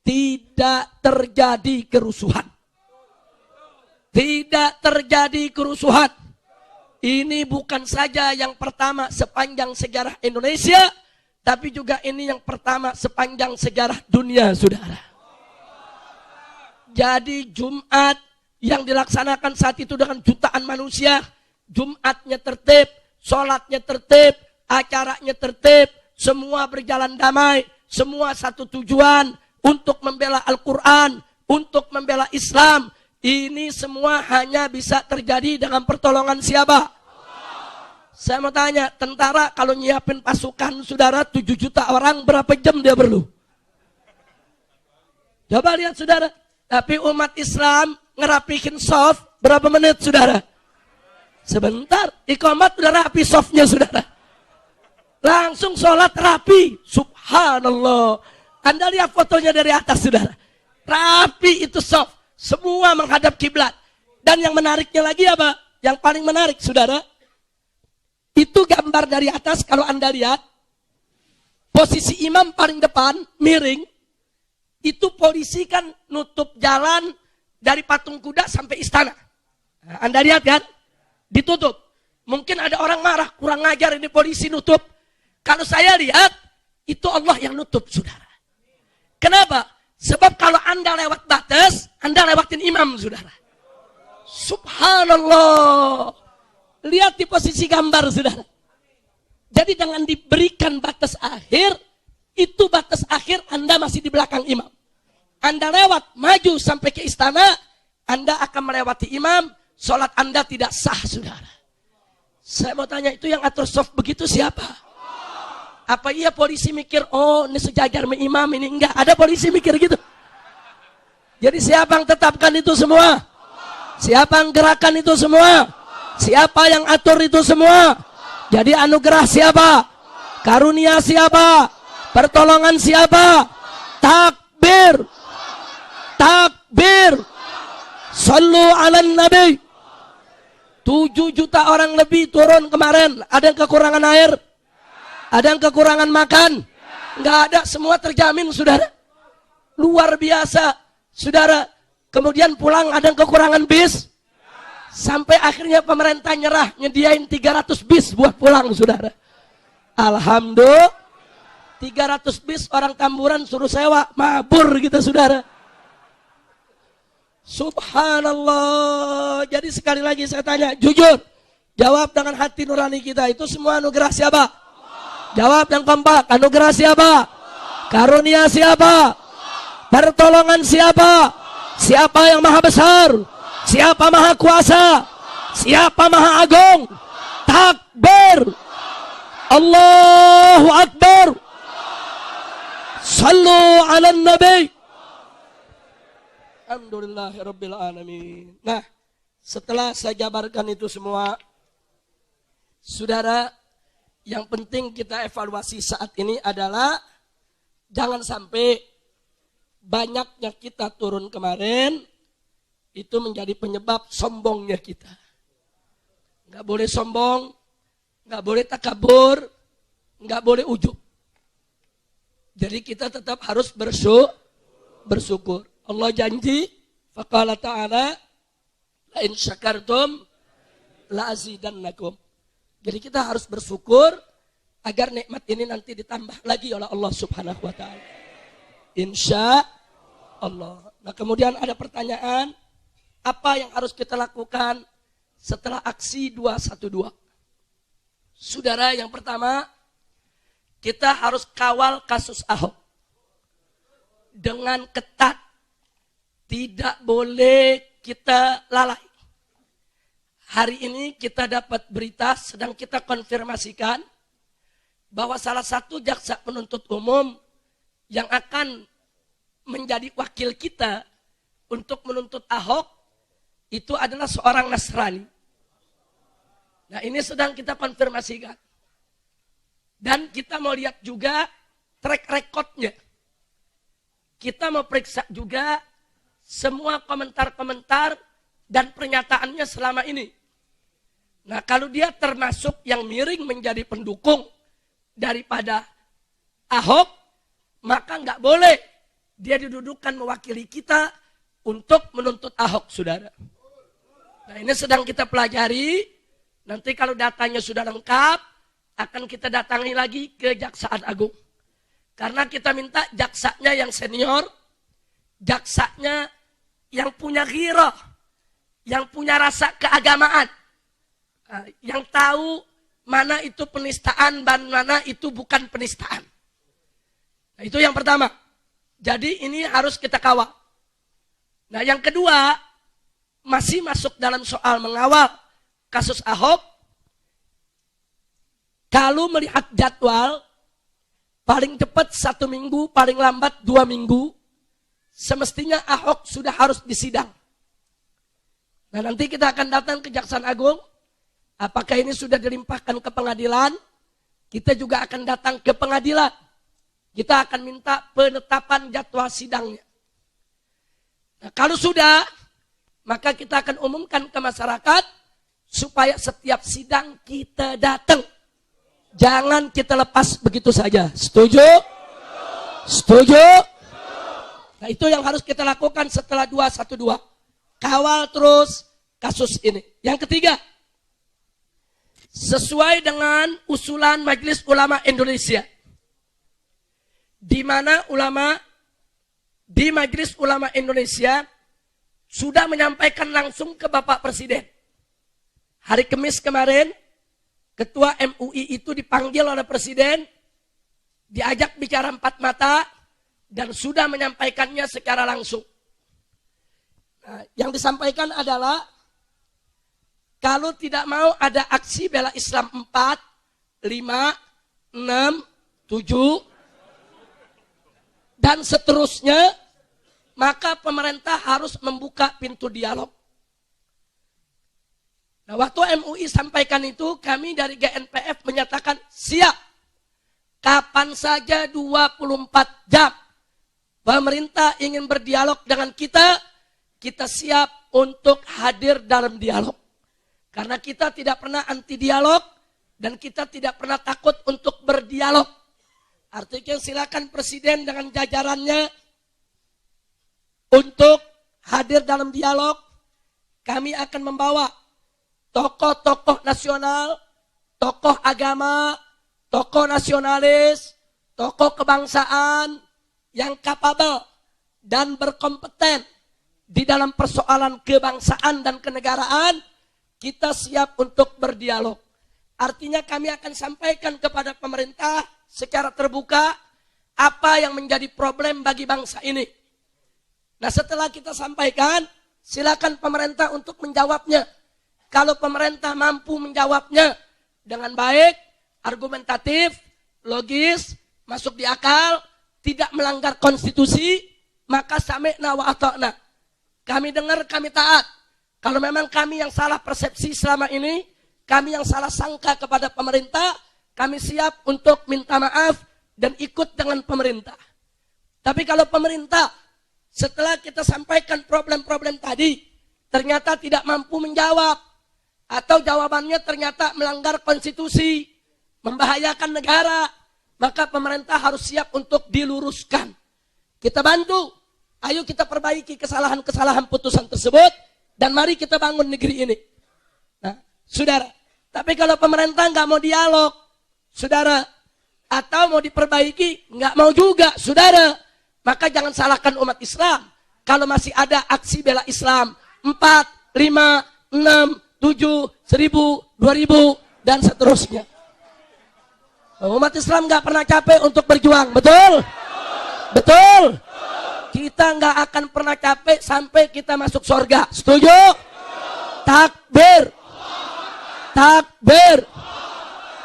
tidak terjadi kerusuhan. Tidak terjadi kerusuhan. Ini bukan saja yang pertama sepanjang sejarah Indonesia, tapi juga ini yang pertama sepanjang sejarah dunia, saudara. Jadi Jumat yang dilaksanakan saat itu dengan jutaan manusia, Jumatnya tertib, sholatnya tertib, acaranya tertib, semua berjalan damai, semua satu tujuan untuk membela Al-Quran, untuk membela Islam. Ini semua hanya bisa terjadi dengan pertolongan siapa? Saya mau tanya, tentara kalau nyiapin pasukan saudara 7 juta orang, berapa jam dia perlu? Coba lihat saudara. Tapi umat Islam ngerapihin soft berapa menit saudara? Sebentar, iqamat udah rapi softnya saudara. Langsung sholat rapi. Subhanallah. Anda lihat fotonya dari atas saudara. Rapi itu soft. Semua menghadap kiblat. Dan yang menariknya lagi apa? Yang paling menarik saudara. Itu gambar dari atas kalau Anda lihat. Posisi imam paling depan, miring. Itu polisi kan nutup jalan dari patung kuda sampai istana. Nah, Anda lihat kan? Ditutup. Mungkin ada orang marah, kurang ngajar ini polisi nutup. Kalau saya lihat, itu Allah yang nutup, saudara. Kenapa? Sebab kalau Anda lewat batas, Anda lewatin imam, saudara. Subhanallah. Lihat di posisi gambar, saudara. Jadi dengan diberikan batas akhir, itu batas akhir Anda masih di belakang imam. Anda lewat, maju sampai ke istana, Anda akan melewati imam, sholat Anda tidak sah, saudara. Saya mau tanya, itu yang atur soft begitu siapa? Apa iya polisi mikir, oh ini sejajar sama imam, ini enggak. Ada polisi mikir gitu. Jadi siapa yang tetapkan itu semua? Siapa yang gerakan itu semua? Siapa yang atur itu semua? Jadi anugerah siapa? Karunia siapa? Pertolongan siapa? Takbir. Takbir. Sallu ala nabi. 7 juta orang lebih turun kemarin. Ada yang kekurangan air? Ada yang kekurangan makan? Enggak ada, semua terjamin, saudara. Luar biasa, saudara. Kemudian pulang ada yang kekurangan bis. Sampai akhirnya pemerintah nyerah, nyediain 300 bis buat pulang, saudara. Alhamdulillah. 300 bis orang Tamburan suruh sewa, mabur gitu, saudara. Subhanallah. Jadi sekali lagi saya tanya, jujur, jawab dengan hati nurani kita. Itu semua anugerah siapa? Jawab yang kompak. Anugerah siapa? Karunia siapa? Pertolongan siapa? Siapa yang maha besar? Siapa maha kuasa? Siapa maha agung? Takbir. Allahu Akbar. Sallu ala nabi. Alhamdulillahirabbil alamin. Nah, setelah saya jabarkan itu semua, saudara, yang penting kita evaluasi saat ini adalah jangan sampai banyaknya kita turun kemarin itu menjadi penyebab sombongnya kita. Nggak boleh sombong, nggak boleh takabur, nggak boleh ujub. Jadi kita tetap harus bersyukur. Allah janji, faqala ta'ala, la in syakartum la azidannakum. Jadi kita harus bersyukur agar nikmat ini nanti ditambah lagi oleh Allah Subhanahu wa taala. Insya Allah. Nah, kemudian ada pertanyaan, apa yang harus kita lakukan setelah aksi 212? Saudara, yang pertama, kita harus kawal kasus Ahok dengan ketat. Tidak boleh kita lalai. Hari ini kita dapat berita, sedang kita konfirmasikan, bahwa salah satu jaksa penuntut umum yang akan menjadi wakil kita untuk menuntut Ahok, itu adalah seorang Nasrani. Nah, ini sedang kita konfirmasikan. Dan kita mau lihat juga track recordnya. Kita mau periksa juga semua komentar-komentar dan pernyataannya selama ini. Nah, kalau dia termasuk yang miring menjadi pendukung daripada Ahok, maka nggak boleh dia didudukan mewakili kita untuk menuntut Ahok, saudara. Nah, ini sedang kita pelajari. Nanti kalau datanya sudah lengkap, akan kita datangi lagi ke Jaksaan Agung. Karena kita minta jaksanya yang senior, jaksanya yang punya ghirah, yang punya rasa keagamaan. Yang tahu mana itu penistaan dan mana itu bukan penistaan. Nah, itu yang pertama. Jadi ini harus kita kawal. Nah, yang kedua, masih masuk dalam soal mengawal kasus Ahok. Kalau melihat jadwal, paling cepat 1 minggu, paling lambat 2 minggu, semestinya Ahok sudah harus disidang. Nah, nanti kita akan datang ke Kejaksaan Agung. Apakah ini sudah dilimpahkan ke pengadilan? Kita juga akan datang ke pengadilan. Kita akan minta penetapan jadwal sidangnya. Nah, kalau sudah, maka kita akan umumkan ke masyarakat supaya setiap sidang kita datang. Jangan kita lepas begitu saja. Setuju? Setuju? Nah, itu yang harus kita lakukan setelah 212. Kawal terus kasus ini. Yang ketiga, sesuai dengan usulan Majelis Ulama Indonesia, di mana ulama di Majelis Ulama Indonesia sudah menyampaikan langsung ke Bapak Presiden. Hari Kamis kemarin, Ketua MUI itu dipanggil oleh Presiden, diajak bicara 4 mata, dan sudah menyampaikannya secara langsung. Nah, yang disampaikan adalah, kalau tidak mau ada aksi bela Islam 4, 5, 6, 7, dan seterusnya, maka pemerintah harus membuka pintu dialog. Nah, waktu MUI sampaikan itu, kami dari GNPF menyatakan siap. Kapan saja 24 jam pemerintah ingin berdialog dengan kita siap untuk hadir dalam dialog. Karena kita tidak pernah anti dialog dan kita tidak pernah takut untuk berdialog. Artinya silakan Presiden dengan jajarannya untuk hadir dalam dialog. Kami akan membawa tokoh-tokoh nasional, tokoh agama, tokoh nasionalis, tokoh kebangsaan yang kapabel dan berkompeten di dalam persoalan kebangsaan dan kenegaraan. Kita siap untuk berdialog. Artinya kami akan sampaikan kepada pemerintah secara terbuka apa yang menjadi problem bagi bangsa ini. Nah, setelah kita sampaikan, silakan pemerintah untuk menjawabnya. Kalau pemerintah mampu menjawabnya dengan baik, argumentatif, logis, masuk di akal, tidak melanggar konstitusi, maka sami'na wa ata'na. Kami dengar, kami taat. Kalau memang kami yang salah persepsi selama ini, kami yang salah sangka kepada pemerintah, kami siap untuk minta maaf dan ikut dengan pemerintah. Tapi kalau pemerintah setelah kita sampaikan problem-problem tadi, ternyata tidak mampu menjawab, atau jawabannya ternyata melanggar konstitusi, membahayakan negara, maka pemerintah harus siap untuk diluruskan. Kita bantu, ayo kita perbaiki kesalahan-kesalahan putusan tersebut, dan mari kita bangun negeri ini. Nah, saudara, tapi kalau pemerintah nggak mau dialog, saudara, atau mau diperbaiki, nggak mau juga, saudara, maka jangan salahkan umat Islam. Kalau masih ada aksi bela Islam, 4, 5, 6, 7, 1000, 2000, dan seterusnya. Umat Islam nggak pernah capek untuk berjuang, betul? Betul? Kita nggak akan pernah capek sampai kita masuk surga. Setuju? Takbir. Takbir.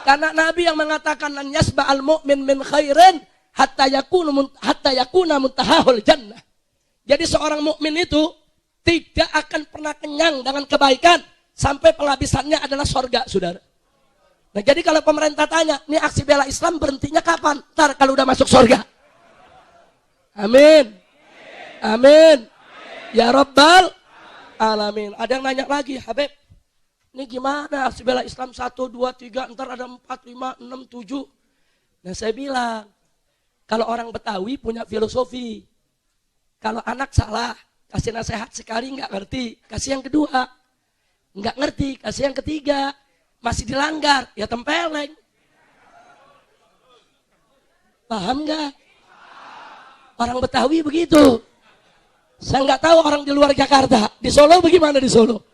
Karena Nabi yang mengatakan lan yasba'al mu'min min khairin hatta yakuna muntahahul jannah. Jadi seorang mukmin itu tidak akan pernah kenyang dengan kebaikan sampai penghabisannya adalah surga, saudara. Nah, jadi kalau pemerintah tanya, ini aksi bela Islam berhentinya kapan? Ntar kalau udah masuk surga. Amin. Amin. Ya Rabbal Alamin. Ada yang nanya lagi, Habib, ini gimana aksi bela Islam 1, 2, 3, ntar ada 4, 5, 6, 7. Nah, saya bilang, kalau orang Betawi punya filosofi. Kalau anak salah, kasih nasihat sekali nggak ngerti, kasih yang kedua. Nggak ngerti, kasih yang ketiga. Masih dilanggar, ya tempeleng. Paham nggak? Orang Betawi begitu. Saya nggak tahu orang di luar Jakarta. Di Solo bagaimana di Solo?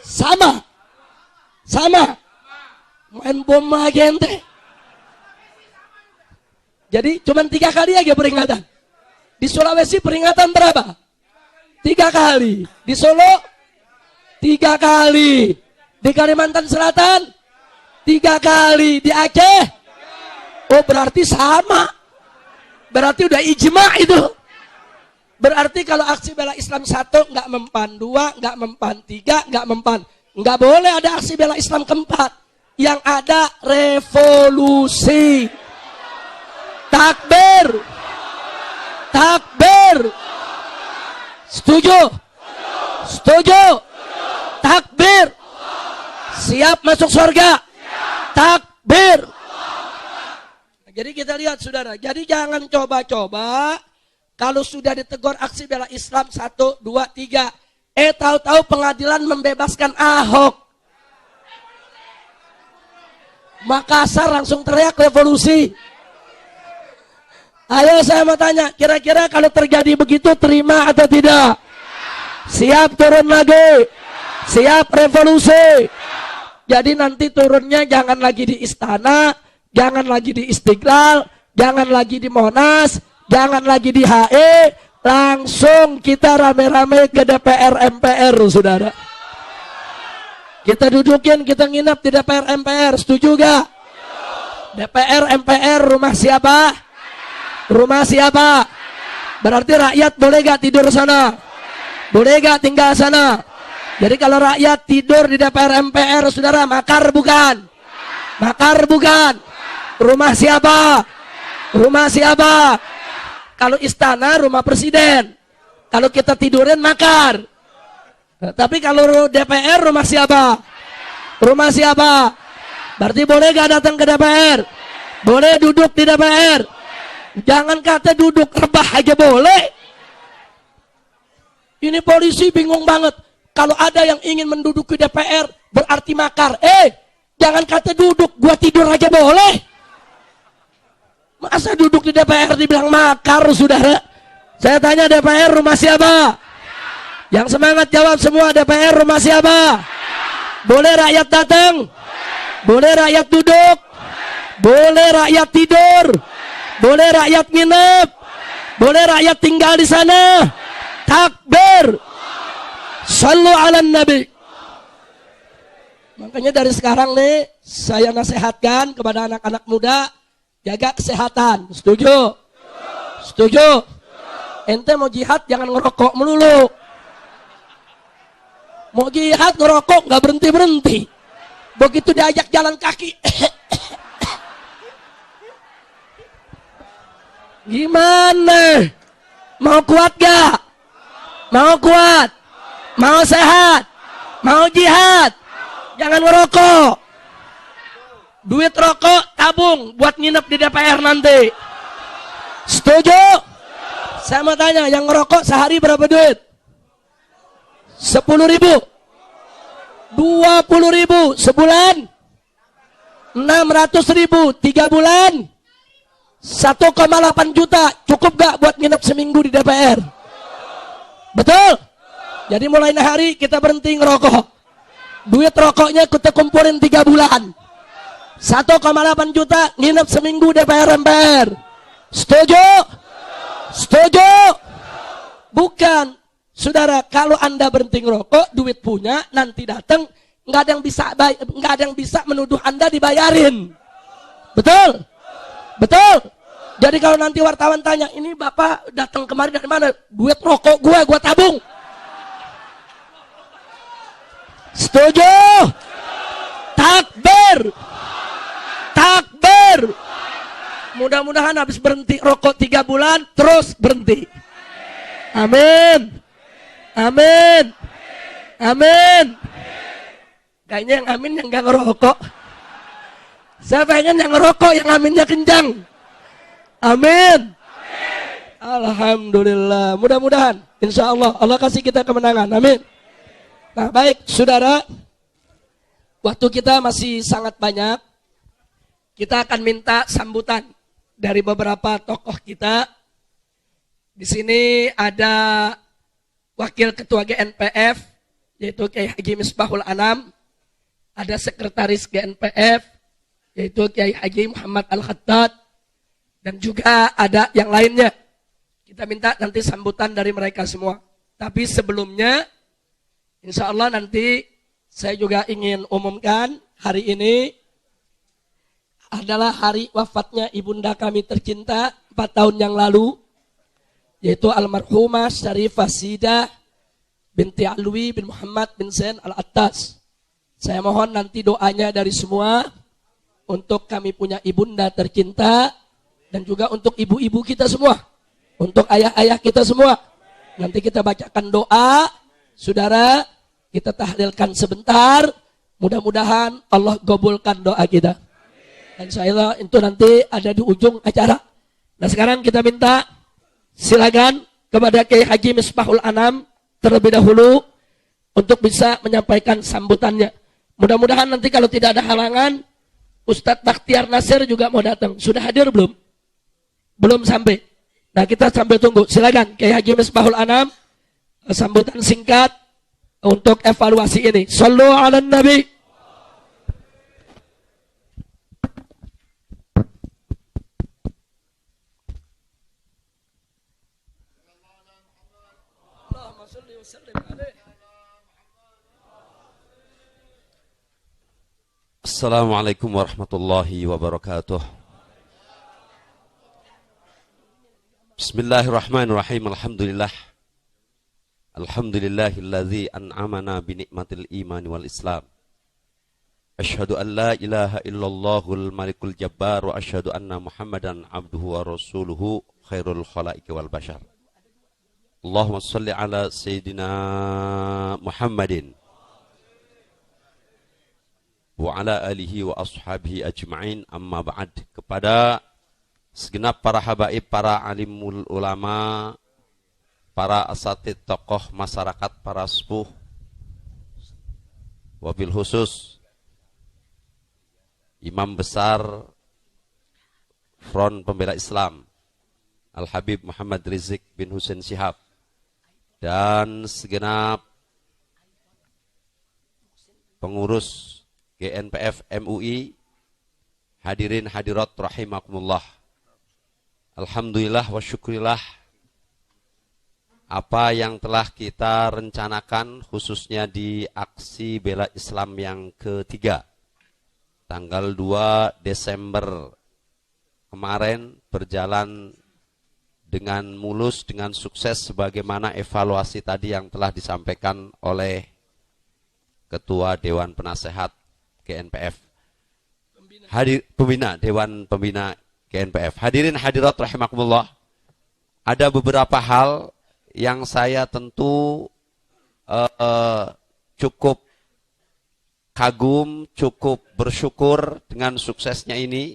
Sama. Sama. Main bom lagi ente. Jadi cuma 3 kali aja peringatan. Di Sulawesi peringatan berapa? 3 kali. Di Solo 3 kali. Di Kalimantan Selatan 3 kali. Di Aceh, oh berarti sama. Berarti udah ijma itu. Berarti kalau aksi bela Islam 1 nggak mempan, 2 nggak mempan, 3 nggak mempan. Nggak boleh ada aksi bela Islam keempat. Yang ada revolusi. Takbir. Takbir. Setuju? Setuju? Takbir. Siap masuk surga? Takbir. Jadi kita lihat saudara, jadi jangan coba-coba kalau sudah ditegur aksi bela Islam 1, 2, 3, tahu-tahu pengadilan membebaskan Ahok. Makassar langsung teriak revolusi. Ayo saya mau tanya, kira-kira kalau terjadi begitu terima atau tidak? Siap turun lagi? Siap revolusi? Jadi nanti turunnya jangan lagi di istana, jangan lagi di Istiqlal, jangan lagi di Monas, jangan lagi di HE, langsung kita rame-rame ke DPR MPR, saudara. Kita dudukin, kita nginap di DPR MPR, setuju gak? DPR MPR rumah siapa? Rumah siapa? Berarti rakyat boleh gak tidur sana? Boleh gak tinggal sana? Jadi kalau rakyat tidur di DPR MPR, saudara, makar bukan? Makar bukan? Rumah siapa? Rumah siapa? Kalau istana, rumah presiden. Kalau kita tidurin, makar. Nah, tapi kalau DPR, rumah siapa? Rumah siapa? Berarti boleh gak datang ke DPR? Boleh duduk di DPR? Jangan kata duduk rebah aja boleh. Ini polisi bingung banget. Kalau ada yang ingin menduduki DPR berarti makar. Jangan kata duduk, gua tidur aja boleh. Masa duduk di DPR dibilang makar, saudara? Saya tanya, DPR rumah siapa? Yang semangat jawab semua, DPR rumah siapa? Boleh rakyat datang? Boleh rakyat duduk? Boleh rakyat tidur? Boleh rakyat nginep? Boleh rakyat tinggal di sana? Takbir. Sallu ala Nabi. Makanya dari sekarang nih, saya nasihatkan kepada anak-anak muda, jaga kesehatan. Setuju? Setuju? Ente mau jihad jangan ngerokok melulu. Mau jihad ngerokok nggak berhenti-berhenti. Begitu diajak jalan kaki, gimana? Mau kuat gak? Mau kuat? Mau sehat? Mau jihad? Jangan ngerokok. Duit rokok tabung buat nginep di DPR nanti. Setuju? Saya mau tanya, yang ngerokok sehari berapa duit? 10.000, 20.000 sebulan, 600.000 3 bulan, 1,8 juta. Cukup gak buat nginep seminggu di DPR? Betul? Jadi mulai hari kita berhenti ngerokok. Duit rokoknya kita kumpulin 3 bulan, 1,8 juta nginep seminggu DPR MPR. Setuju? Setuju? Bukan. Saudara, kalau Anda berhenti ngerokok, duit punya, nanti datang, nggak ada yang bisa menuduh Anda dibayarin. Betul? Betul? Jadi kalau nanti wartawan tanya, ini Bapak datang kemarin dari mana? Duit rokok gue tabung. Setuju? Takbir. Takbir. Mudah-mudahan habis berhenti rokok 3 bulan, terus berhenti. Amin. Amin. Amin. Kayaknya yang amin yang gak ngerokok. Saya pengen yang ngerokok, yang aminnya kencang. Amin. Alhamdulillah. Mudah-mudahan, insya Allah, Allah kasih kita kemenangan. Amin. Nah baik, saudara, waktu kita masih sangat banyak. Kita akan minta sambutan dari beberapa tokoh kita. Di sini ada Wakil Ketua GNPF, yaitu Kiai Haji Misbahul Anam. ada sekretaris GNPF, yaitu Kiai Haji Muhammad Al-Khattad, dan juga ada yang lainnya. Kita minta nanti sambutan dari mereka semua. Tapi sebelumnya, insya Allah nanti saya juga ingin umumkan hari ini adalah hari wafatnya ibunda kami tercinta 4 tahun yang lalu, yaitu almarhumah Syarifah Sidah binti Alwi bin Muhammad bin Zain Al-Attas. Saya mohon nanti doanya dari semua untuk kami punya ibunda tercinta dan juga untuk ibu-ibu kita semua, untuk ayah-ayah kita semua. Nanti kita bacakan doa, saudara, kita tahlilkan sebentar, mudah-mudahan Allah gabulkan doa kita. Insya Allah itu nanti ada di ujung acara. Nah sekarang kita minta silakan kepada Kiai Haji Misbahul Anam terlebih dahulu untuk bisa menyampaikan sambutannya. Mudah-mudahan nanti kalau tidak ada halangan, Ustadz Bakhtiar Nasir juga mau datang. Sudah hadir belum? Belum sampai. Nah kita sambil tunggu. Silakan Kiai Haji Misbahul Anam, sambutan singkat untuk evaluasi ini. Sallu ala Nabi. Assalamualaikum warahmatullahi wabarakatuh. Bismillahirrahmanirrahim. Alhamdulillah. Alhamdulillahilladzi an'amana binikmatil imani wal islam. Asyhadu an la ilaha illallahul malikul jabbar wa asyhadu anna Muhammadan abduhu wa rasuluhu khairul khalaiqi wal bashar. Allahumma shalli ala sayyidina Muhammadin wa ala alihi wa ashabihi ajma'in, amma ba'd. Kepada segenap para habaib, para alimul ulama, para asatid tokoh masyarakat, para sepuh, wabil khusus Imam Besar Front Pembela Islam Al-Habib Muhammad Rizik bin Husain Syihab, dan segenap pengurus GNPF MUI, hadirin hadirat rahimakumullah. Alhamdulillah wa syukrillah, apa yang telah kita rencanakan khususnya di aksi bela Islam yang ketiga tanggal 2 Desember kemarin berjalan dengan mulus, dengan sukses, sebagaimana evaluasi tadi yang telah disampaikan oleh Ketua Dewan Penasehat GNPF, pembina Dewan Pembina GNPF. Hadirin hadirat rahimakumullah, ada beberapa hal yang saya tentu cukup kagum, cukup bersyukur dengan suksesnya ini.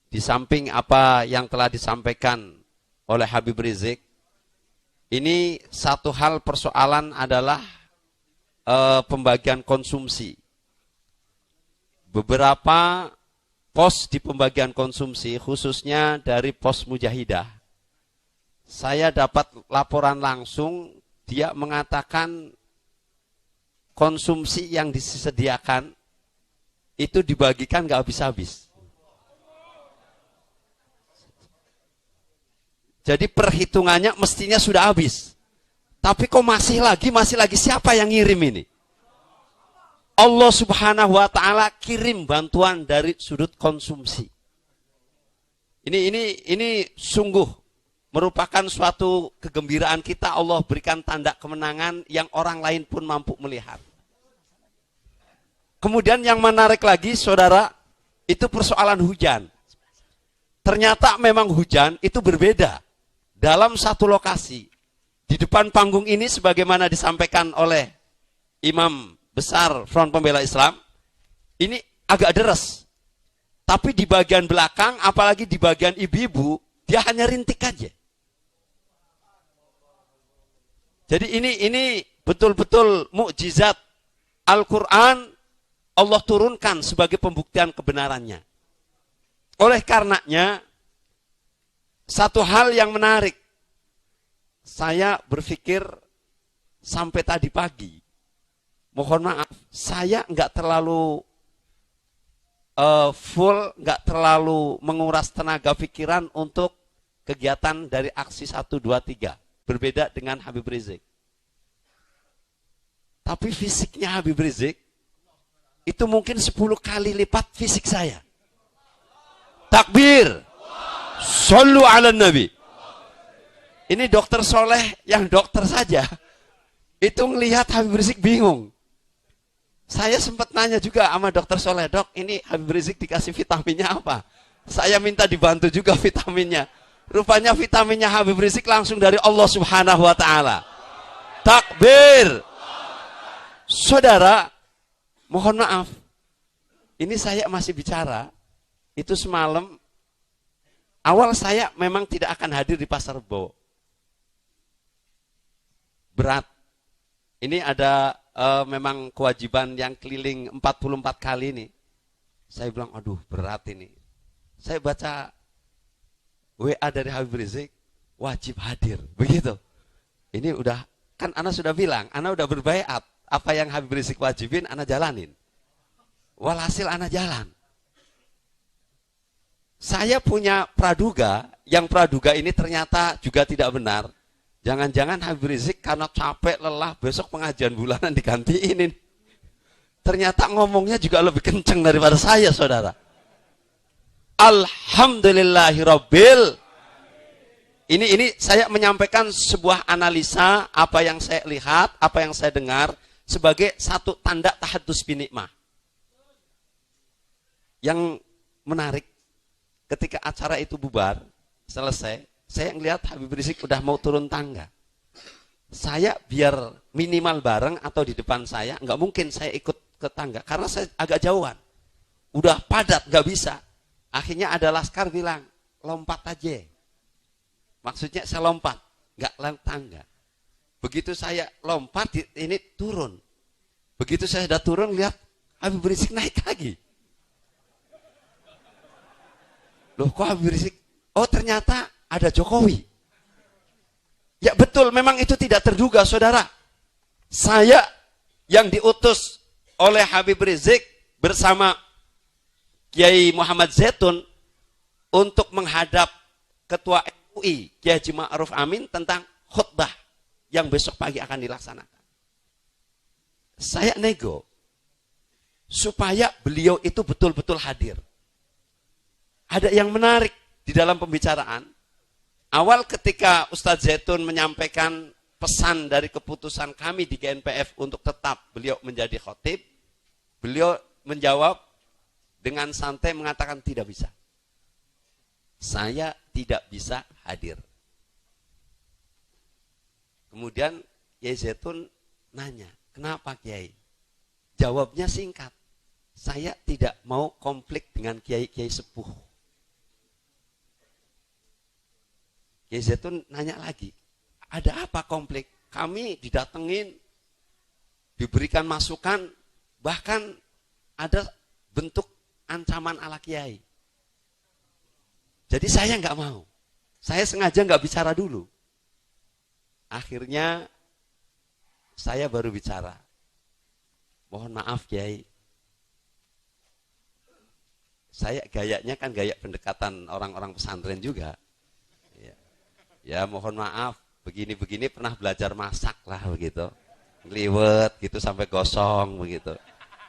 Di samping apa yang telah disampaikan oleh Habib Rizik, ini satu hal persoalan adalah pembagian konsumsi. Beberapa pos di pembagian konsumsi, khususnya dari pos Mujahidah, saya dapat laporan langsung, dia mengatakan konsumsi yang disediakan itu dibagikan nggak habis-habis. Jadi perhitungannya mestinya sudah habis. Tapi kok masih lagi, siapa yang ngirim ini? Allah Subhanahu wa taala kirim bantuan dari sudut konsumsi. Ini sungguh merupakan suatu kegembiraan kita. Allah berikan tanda kemenangan yang orang lain pun mampu melihat. Kemudian yang menarik lagi, saudara, itu persoalan hujan. Ternyata memang hujan itu berbeda dalam satu lokasi. Di depan panggung ini sebagaimana disampaikan oleh Imam Besar Front Pembela Islam, ini agak deres. Tapi di bagian belakang, apalagi di bagian ibu-ibu, dia hanya rintik aja. Jadi ini betul-betul mukjizat Al-Quran Allah turunkan sebagai pembuktian kebenarannya. Oleh karenanya, satu hal yang menarik, saya berpikir sampai tadi pagi, mohon maaf, saya nggak terlalu full, nggak terlalu menguras tenaga pikiran untuk kegiatan dari aksi 1, 2, 3. Berbeda dengan Habib Rizik. Tapi fisiknya Habib Rizik itu mungkin 10 kali lipat fisik saya. Takbir. Shollu ala Nabi. Ini dokter soleh yang dokter saja. Itu ngelihat Habib Rizik bingung. Saya sempat nanya juga sama dokter soleh, dok, ini Habib Rizik dikasih vitaminnya apa? Saya minta dibantu juga vitaminnya. Rupanya vitaminnya Habib Rizik langsung dari Allah Subhanahu wa Ta'ala. Takbir. Saudara, mohon maaf. Ini saya masih bicara. Itu semalam. Awal saya memang tidak akan hadir di Pasar Rebo. Berat. Ini ada memang kewajiban yang keliling 44 kali ini. Saya bilang, aduh berat ini. Saya baca WA dari Habib Rizik, wajib hadir. Begitu. Ini udah, kan Ana sudah bilang, Ana udah berbaiat. Apa yang Habib Rizik wajibin, Ana jalanin. Walhasil Ana jalan. Saya punya praduga, yang praduga ini ternyata juga tidak benar. Jangan-jangan Habib Rizik karena capek, lelah, besok pengajian bulanan digantiin ini. Ternyata ngomongnya juga lebih kenceng daripada saya, saudara. Alhamdulillahirabbil. Ini saya menyampaikan sebuah analisa apa yang saya lihat, apa yang saya dengar sebagai satu tanda tahadus binikmah. Yang menarik, ketika acara itu bubar, selesai, saya ngelihat Habib Rizik udah mau turun tangga. Saya biar minimal bareng atau di depan saya, nggak mungkin saya ikut ke tangga karena saya agak jauhan. Udah padat, nggak bisa. Akhirnya ada laskar bilang, lompat aja. Maksudnya saya lompat, nggak lewat tangga. Begitu saya lompat, ini turun. Begitu saya sudah turun, lihat Habib Rizik naik lagi. Loh kok Habib Rizik? Oh ternyata ada Jokowi. Ya betul, memang itu tidak terduga, saudara. Saya yang diutus oleh Habib Rizik bersama Kiai Muhammad Zaitun untuk menghadap Ketua MUI Kiai Haji Ma'ruf Amin tentang khutbah yang besok pagi akan dilaksanakan. Saya nego supaya beliau itu betul-betul hadir. Ada yang menarik di dalam pembicaraan. Awal ketika Ustadz Zaitun menyampaikan pesan dari keputusan kami di GNPF untuk tetap beliau menjadi khotib, beliau menjawab dengan santai mengatakan tidak bisa. Saya tidak bisa hadir. Kemudian Kiai Zaitun nanya, kenapa Kiai? Jawabnya singkat, saya tidak mau konflik dengan Kiai-Kiai sepuh. Kiai Zaitun nanya lagi, ada apa konflik? Kami didatengin, diberikan masukan, bahkan ada bentuk ancaman ala Kiai. Jadi saya nggak mau. Saya sengaja nggak bicara dulu. Akhirnya saya baru bicara. Mohon maaf Kiai. Saya gayanya kan gaya pendekatan orang-orang pesantren juga. Ya mohon maaf, begini-begini pernah belajar masak lah begitu. Ngeliwet gitu sampai gosong begitu.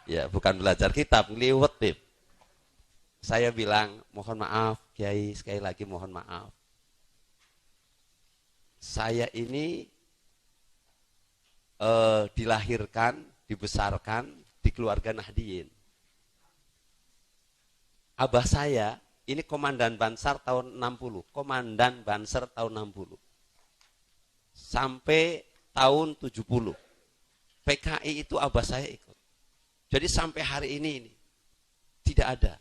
Ya bukan belajar kitab, ngeliwet Bib. Saya bilang, mohon maaf Kiai, sekali lagi mohon maaf. Saya ini dilahirkan, dibesarkan di keluarga Nahdiyin. Abah saya ini komandan Bansar tahun 60, komandan Banser tahun 60. Sampai tahun 70. PKI itu abah saya ikut. Jadi sampai hari ini tidak ada.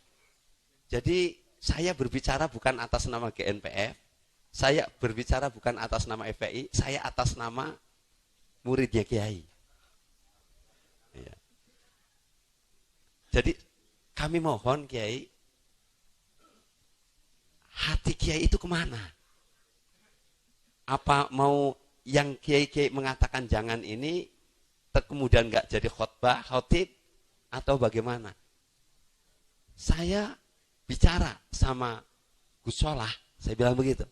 Jadi saya berbicara bukan atas nama GNPF, saya berbicara bukan atas nama FPI, saya atas nama muridnya Kiai. Ya. Jadi kami mohon Kiai, hati Kiai itu kemana? Apa mau yang Kiai-Kiai mengatakan jangan ini, kemudian nggak jadi khotib, atau bagaimana? Saya bicara sama Gus Solah, saya bilang begitu.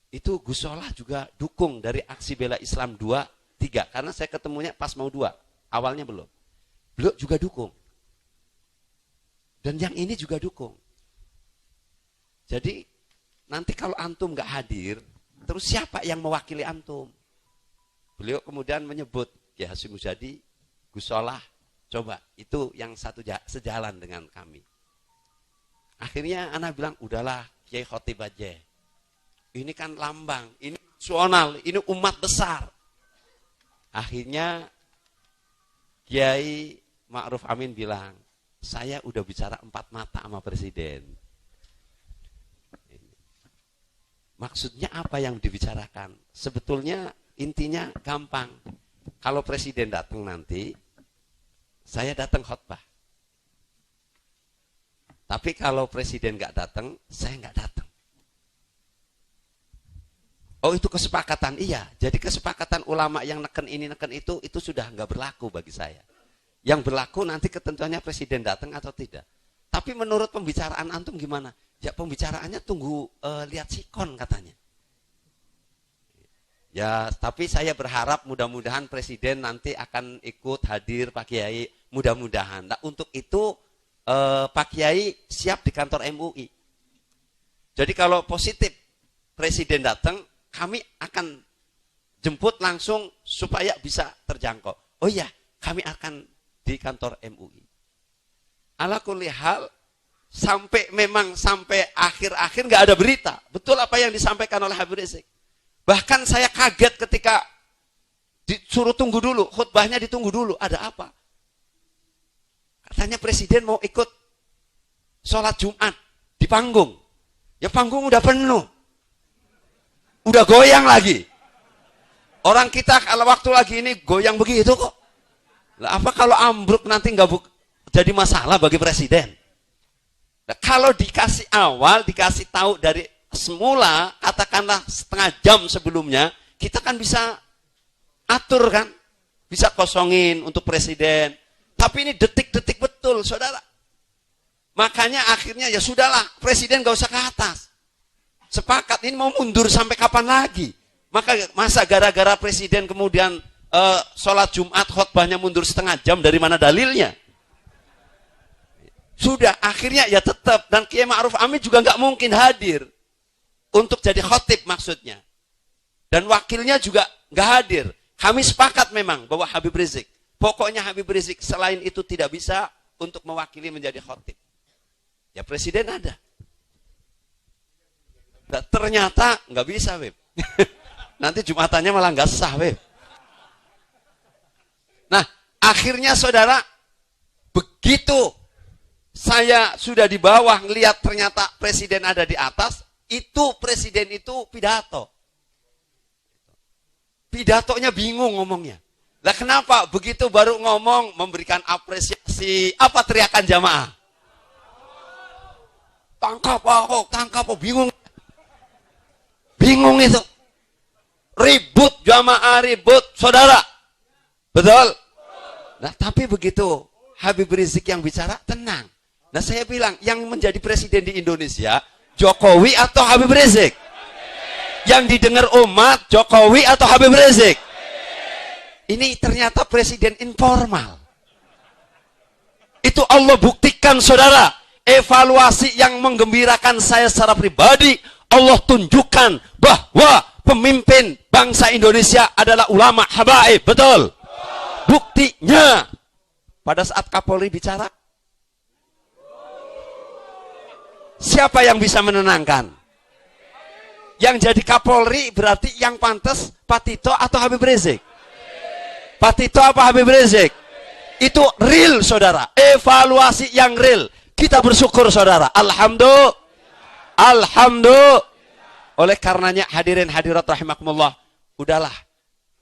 Itu Gus Solah juga dukung dari aksi bela Islam 2, 3. Karena saya ketemunya pas mau 2, awalnya belum. Beliau juga dukung. Dan yang ini juga dukung. Jadi nanti kalau antum nggak hadir, terus siapa yang mewakili antum? Beliau kemudian menyebut Kiai Hasyim Muzadi, Gus Solah, coba itu yang satu sejalan dengan kami. Akhirnya anak bilang, udahlah Kiai khotib aja. Ini kan lambang, ini nasional, ini umat besar. Akhirnya Kiai Ma'ruf Amin bilang, saya udah bicara 4 mata sama presiden. Maksudnya apa yang dibicarakan? Sebetulnya intinya gampang. Kalau presiden datang nanti, saya datang khutbah. Tapi kalau presiden nggak datang, saya nggak datang. Oh, itu kesepakatan? Iya. Jadi kesepakatan ulama yang neken ini neken itu sudah nggak berlaku bagi saya. Yang berlaku nanti ketentuannya presiden datang atau tidak. Tapi menurut pembicaraan antum gimana? Ya pembicaraannya tunggu lihat sikon katanya. Ya, tapi saya berharap mudah-mudahan presiden nanti akan ikut hadir Pak Kiai, mudah-mudahan. Nah, untuk itu Pak Kiai siap di kantor MUI. Jadi kalau positif presiden datang, kami akan jemput langsung supaya bisa terjangkau. Oh iya, kami akan di kantor MUI. Ala kulli hal, sampai akhir-akhir nggak ada berita. Betul apa yang disampaikan oleh Habib Rizik. Bahkan saya kaget ketika disuruh tunggu dulu, khutbahnya ditunggu dulu. Ada apa? Katanya presiden mau ikut sholat Jumat di panggung. Ya panggung udah penuh. Udah goyang lagi. Orang kita kalau waktu lagi ini goyang begitu kok. Lah apa kalau ambruk nanti nggak jadi masalah bagi presiden? Nah, kalau dikasih awal, dikasih tahu dari semula, katakanlah setengah jam sebelumnya, kita kan bisa atur kan, bisa kosongin untuk presiden. Tapi ini detik-detik betul, saudara. Makanya akhirnya ya sudahlah, presiden gak usah ke atas. Sepakat, ini mau mundur sampai kapan lagi? Masa gara-gara presiden kemudian sholat Jumat khutbahnya mundur setengah jam, dari mana dalilnya? Sudah, akhirnya ya tetap. Dan Kiai Ma'ruf Amin juga nggak mungkin hadir untuk jadi khotib maksudnya. Dan wakilnya juga nggak hadir. Kami sepakat memang bahwa Habib Rizik. Pokoknya Habib Rizik selain itu tidak bisa untuk mewakili menjadi khotib. Ya presiden ada. Nah, ternyata nggak bisa, Beb. Nanti Jumatannya malah nggak sah, Beb. Nah, akhirnya saudara, begitu saya sudah di bawah ngelihat ternyata presiden ada di atas, itu presiden itu pidato. Pidatonya bingung ngomongnya. Lah kenapa? Begitu baru ngomong memberikan apresiasi, apa teriakan jamaah? Tangkap Ahok, tangkap Ahok, bingung. Bingung itu. Ribut jamaah, ribut saudara. Betul? Nah, tapi begitu Habib Rizik yang bicara, tenang. Nah, saya bilang, yang menjadi presiden di Indonesia, Jokowi atau Habib Rizik? Yang didengar umat, Jokowi atau Habib Rizik? Ini ternyata presiden informal. Itu Allah buktikan, saudara. Evaluasi yang menggembirakan saya secara pribadi, Allah tunjukkan bahwa pemimpin bangsa Indonesia adalah ulama habaib. Betul? Buktinya, pada saat Kapolri bicara, siapa yang bisa menenangkan? Yang jadi Kapolri berarti yang pantas Pak Tito atau Habib Rizik? Pak Tito apa Habib Rizik? Itu real, saudara. Evaluasi yang real. Kita bersyukur, saudara. Alhamdulillah. Alhamdulillah. Oleh karenanya hadirin hadirat rahimakumullah, udahlah.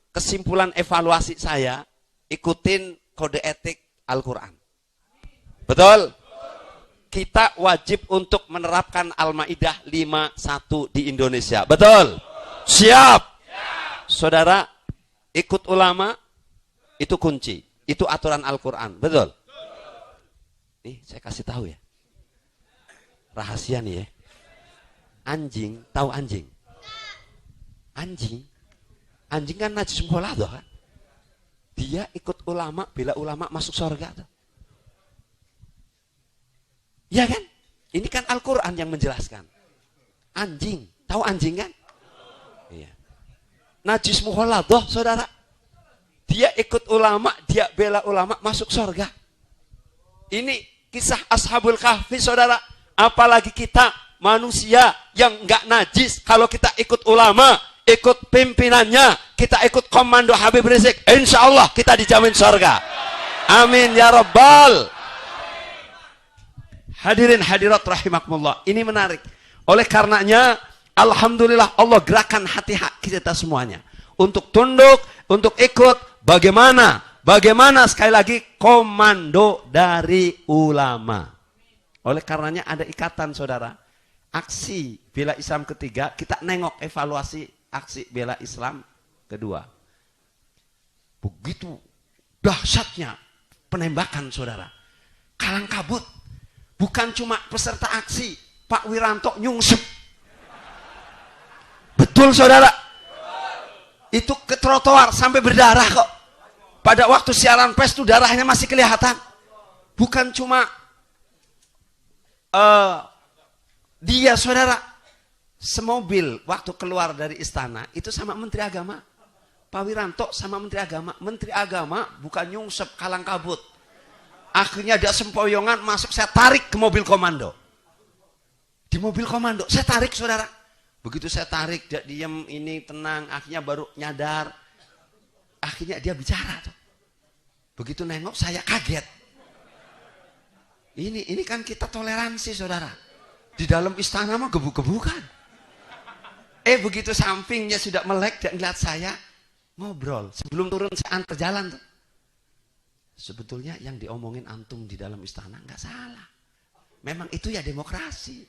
Kesimpulan evaluasi saya, ikutin kode etik Al-Quran. Betul? Kita wajib untuk menerapkan Al-Maidah 51 di Indonesia. Betul? Siap? Saudara, ikut ulama, Itu kunci. Itu aturan Al-Quran. Betul? Nih, saya kasih tahu ya. Rahasia nih ya. Anjing, tahu anjing? Anjing. Anjing kan najis mukhaladah kan? Dia ikut ulama, bela ulama masuk surga tuh. Ya kan? Ini kan Al-Quran yang menjelaskan. Anjing, tahu anjing kan? Iya. Najis mukhaladah, saudara. Dia ikut ulama, dia bela ulama masuk surga. Ini kisah Ashabul Kahfi, saudara. Apalagi kita manusia yang enggak najis, kalau kita ikut ulama, ikut pimpinannya, kita ikut komando Habib Rizik, insya Allah kita dijamin surga. Amin ya Rabbal. Hadirin hadirat rahimakumullah. Ini menarik. Oleh karenanya, alhamdulillah Allah gerakan hati kita semuanya untuk tunduk, untuk ikut. Bagaimana sekali lagi komando dari ulama. Oleh karenanya ada ikatan, saudara. Aksi bela Islam ketiga, kita nengok evaluasi aksi bela Islam kedua. Begitu dahsyatnya penembakan, saudara. Kalang kabut. Bukan cuma peserta aksi, Pak Wiranto nyungsep. Betul, saudara. Itu ke trotoar sampai berdarah kok. Pada waktu siaran pers itu darahnya masih kelihatan. Bukan cuma dia, saudara. Semobil waktu keluar dari istana itu sama Menteri Agama. Pak Wiranto sama Menteri Agama. Menteri Agama bukan nyungsep kalang kabut. Akhirnya dia sempoyongan masuk, saya tarik ke mobil komando. Di mobil komando saya tarik, saudara. Begitu saya tarik, dia diam, ini tenang, akhirnya baru nyadar. Akhirnya dia bicara tuh. Begitu nengok saya kaget. Ini kan kita toleransi, saudara. Di dalam istana mah gebuk-gebukan. Begitu sampingnya sudah melek dan lihat saya ngobrol. Sebelum turun saya antar jalan tuh. Sebetulnya yang diomongin antum di dalam istana nggak salah. Memang itu ya demokrasi.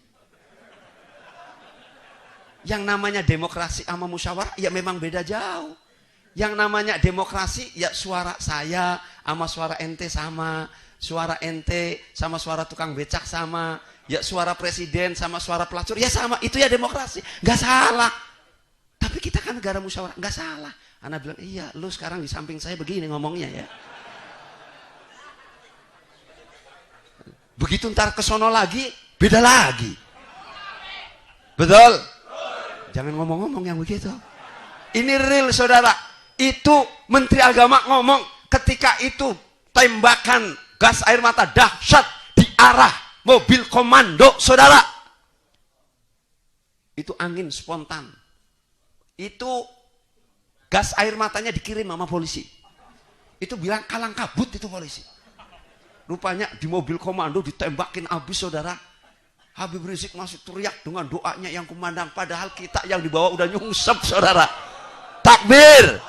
Yang namanya demokrasi sama musyawarah ya memang beda jauh. Yang namanya demokrasi ya suara saya sama suara ente sama, suara ente sama suara tukang becak sama, ya suara presiden sama suara pelacur ya sama, itu ya demokrasi, nggak salah. Tapi kita kan negara musyawarah, nggak salah. Anak bilang iya, lu sekarang di samping saya begini ngomongnya ya. Begitu ntar kesono lagi, beda lagi. Betul? Jangan ngomong-ngomong yang begitu. Ini real, saudara. Itu Menteri Agama ngomong ketika itu tembakan gas air mata dahsyat di arah mobil komando, saudara. Itu angin spontan. Itu gas air matanya dikirim sama polisi. Itu bilang kalang kabut itu polisi. Rupanya di mobil komando ditembakin habis, saudara. Habib Rizik masih teriak dengan doanya yang kumandang. Padahal kita yang dibawa udah nyungsep, saudara. Takbir.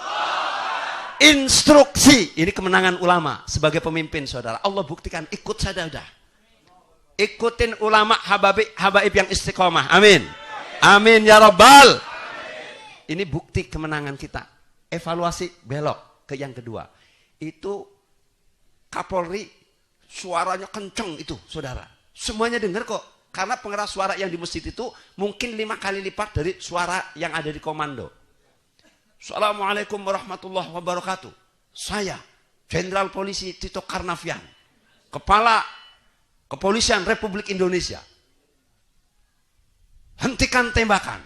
Instruksi. Ini kemenangan ulama sebagai pemimpin, saudara. Allah buktikan, ikut saja udah. Ikutin ulama habaib yang istiqomah. Amin. Amin ya Rabbal. Ini bukti kemenangan kita. Evaluasi belok ke yang kedua. Itu Kapolri suaranya kenceng itu, saudara. Semuanya dengar kok. Karena pengeras suara yang di masjid itu mungkin 5 kali lipat dari suara yang ada di komando. Assalamualaikum warahmatullahi wabarakatuh. Saya, Jenderal Polisi Tito Karnavian, Kepala Kepolisian Republik Indonesia. Hentikan tembakan.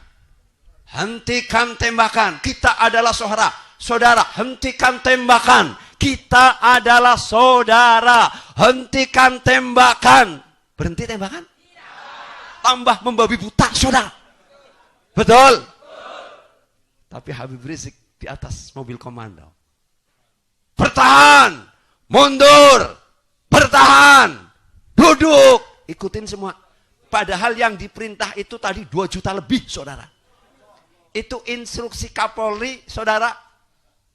Hentikan tembakan. Kita adalah saudara. Saudara, hentikan tembakan. Kita adalah saudara. Hentikan tembakan. Berhenti tembakan? Tambah membabi buta, saudara. Betul? Tapi Habib Rizik di atas mobil komando. Bertahan, mundur, bertahan, duduk, ikutin semua. Padahal yang diperintah itu tadi 2 juta lebih, saudara. Itu instruksi Kapolri, saudara,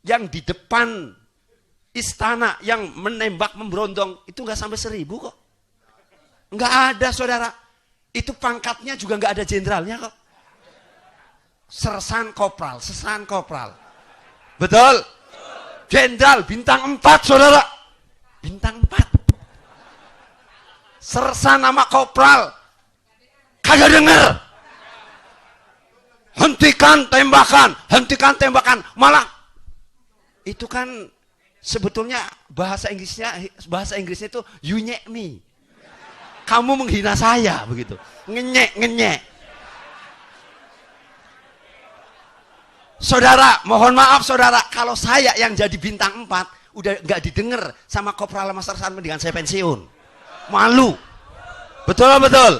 yang di depan istana yang menembak, memberondong, itu nggak sampai 1000 kok. Nggak ada, saudara. Itu pangkatnya juga nggak ada jenderalnya kok. Sersan kopral. Betul? Jenderal bintang 4, saudara. Bintang 4. Sersan sama kopral. Kagak denger. Hentikan tembakan. Malah itu kan sebetulnya bahasa Inggrisnya itu you nyek me. Kamu menghina saya begitu. Ngenyek. Saudara, mohon maaf saudara, kalau saya yang jadi bintang 4 udah nggak didengar sama kopral sama sersan, mendingan saya pensiun. Malu. Betul.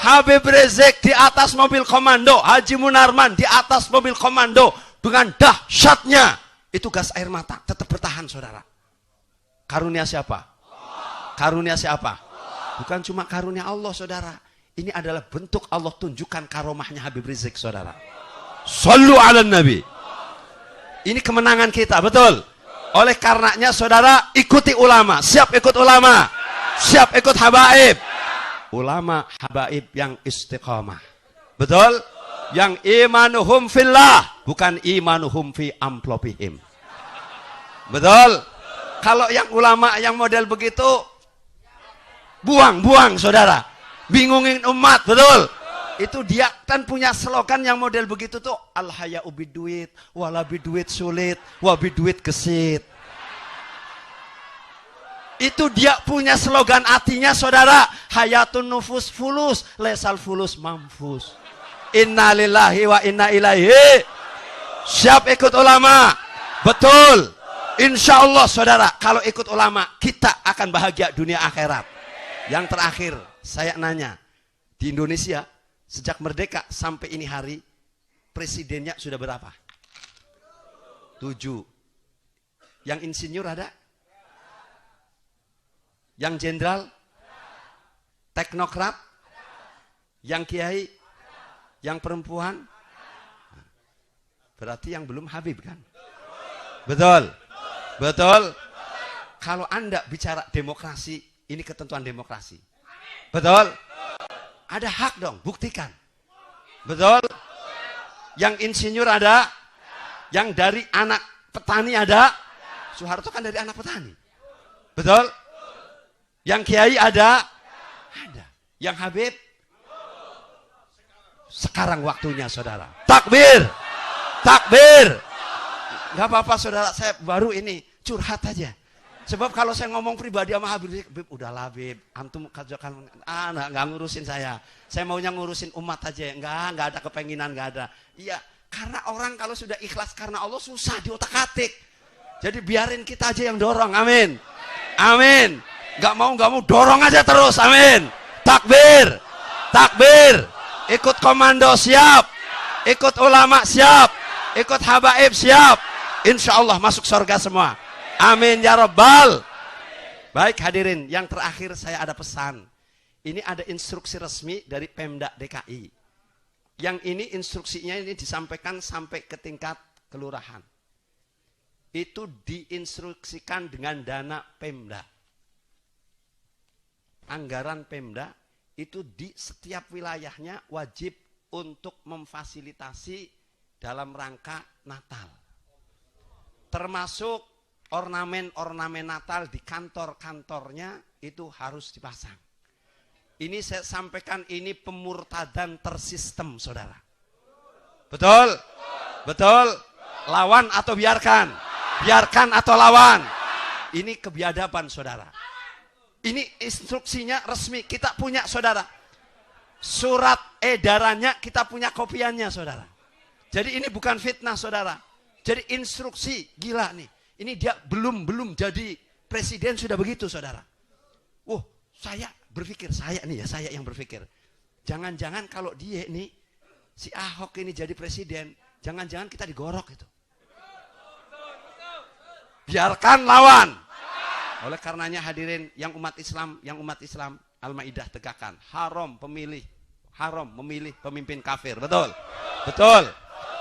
Habib Rizik di atas mobil komando, Haji Munarman di atas mobil komando dengan dahsyatnya itu gas air mata tetap bertahan, saudara. Karunia siapa? Bukan cuma karunia Allah, saudara. Ini adalah bentuk Allah tunjukkan karomahnya Habib Rizik, saudara. Sallu ala Nabi. Ini kemenangan kita, betul. Oleh karenanya, saudara, ikuti ulama. Siap ikut ulama. Siap ikut habaib. Ulama habaib yang istiqamah. Betul? Yang imanuhum fillah, bukan imanuhum fi amplopihim. Betul? Kalau yang ulama yang model begitu, buang, saudara. Bingungin umat, betul? Itu dia kan punya slogan yang model begitu tuh, al-haya'u biduit, wala biduit sulit, wa biduit gesit. Itu dia punya slogan artinya, saudara. Hayatun nufus fulus, lesal fulus mamfus. Inna lillahi wa inna ilaihi. Siap ikut ulama. Betul. Insya Allah, saudara, kalau ikut ulama, kita akan bahagia dunia akhirat. Yang terakhir, saya nanya. Di Indonesia, sejak merdeka sampai ini hari, presidennya sudah berapa? 7. Yang insinyur ada? Yang jenderal, teknokrat, yang kiai, yang perempuan, berarti yang belum Habib kan? Betul. Kalau Anda bicara demokrasi, ini ketentuan demokrasi. Betul? Ada hak dong, buktikan. Betul? Yang insinyur ada, yang dari anak petani ada. Soeharto kan dari anak petani. Betul? Yang kiai ada. Yang Habib, sekarang waktunya, saudara. Takbir. Gak apa-apa, saudara, saya baru ini curhat aja. Sebab kalau saya ngomong pribadi sama Habib, udahlah Habib, antum kajakan, nggak ngurusin saya. Saya maunya ngurusin umat aja, nggak ada kepenginan, nggak ada. Iya, karena orang kalau sudah ikhlas karena Allah susah diotak-atik. Jadi biarin kita aja yang dorong, amin. Nggak mau dorong aja terus, amin. Takbir. Ikut komando siap, ikut ulama siap, ikut habaib siap. Insya Allah masuk surga semua. Amin ya Rabbal. Baik hadirin, yang terakhir saya ada pesan. Ini ada instruksi resmi dari Pemda DKI. Yang ini instruksinya ini disampaikan sampai ke tingkat kelurahan. Itu diinstruksikan dengan dana Pemda. Anggaran Pemda itu di setiap wilayahnya wajib untuk memfasilitasi dalam rangka Natal. Termasuk ornamen-ornamen Natal di kantor-kantornya itu harus dipasang. Ini saya sampaikan, ini pemurtadan tersistem, saudara. Betul? Lawan atau biarkan? Biarkan atau lawan? Ini kebiadaban, saudara. Ini instruksinya resmi, kita punya, saudara. Surat edarannya kita punya kopiannya, saudara. Jadi ini bukan fitnah, saudara. Jadi instruksi, gila nih. Ini dia belum jadi presiden sudah begitu, saudara. Saya berpikir, saya yang berpikir. Jangan-jangan kalau dia nih, si Ahok ini jadi presiden, jangan-jangan kita digorok itu. Biarkan lawan. Oleh karenanya hadirin yang umat Islam, Al-Maidah tegakkan. Haram memilih pemimpin kafir. Betul.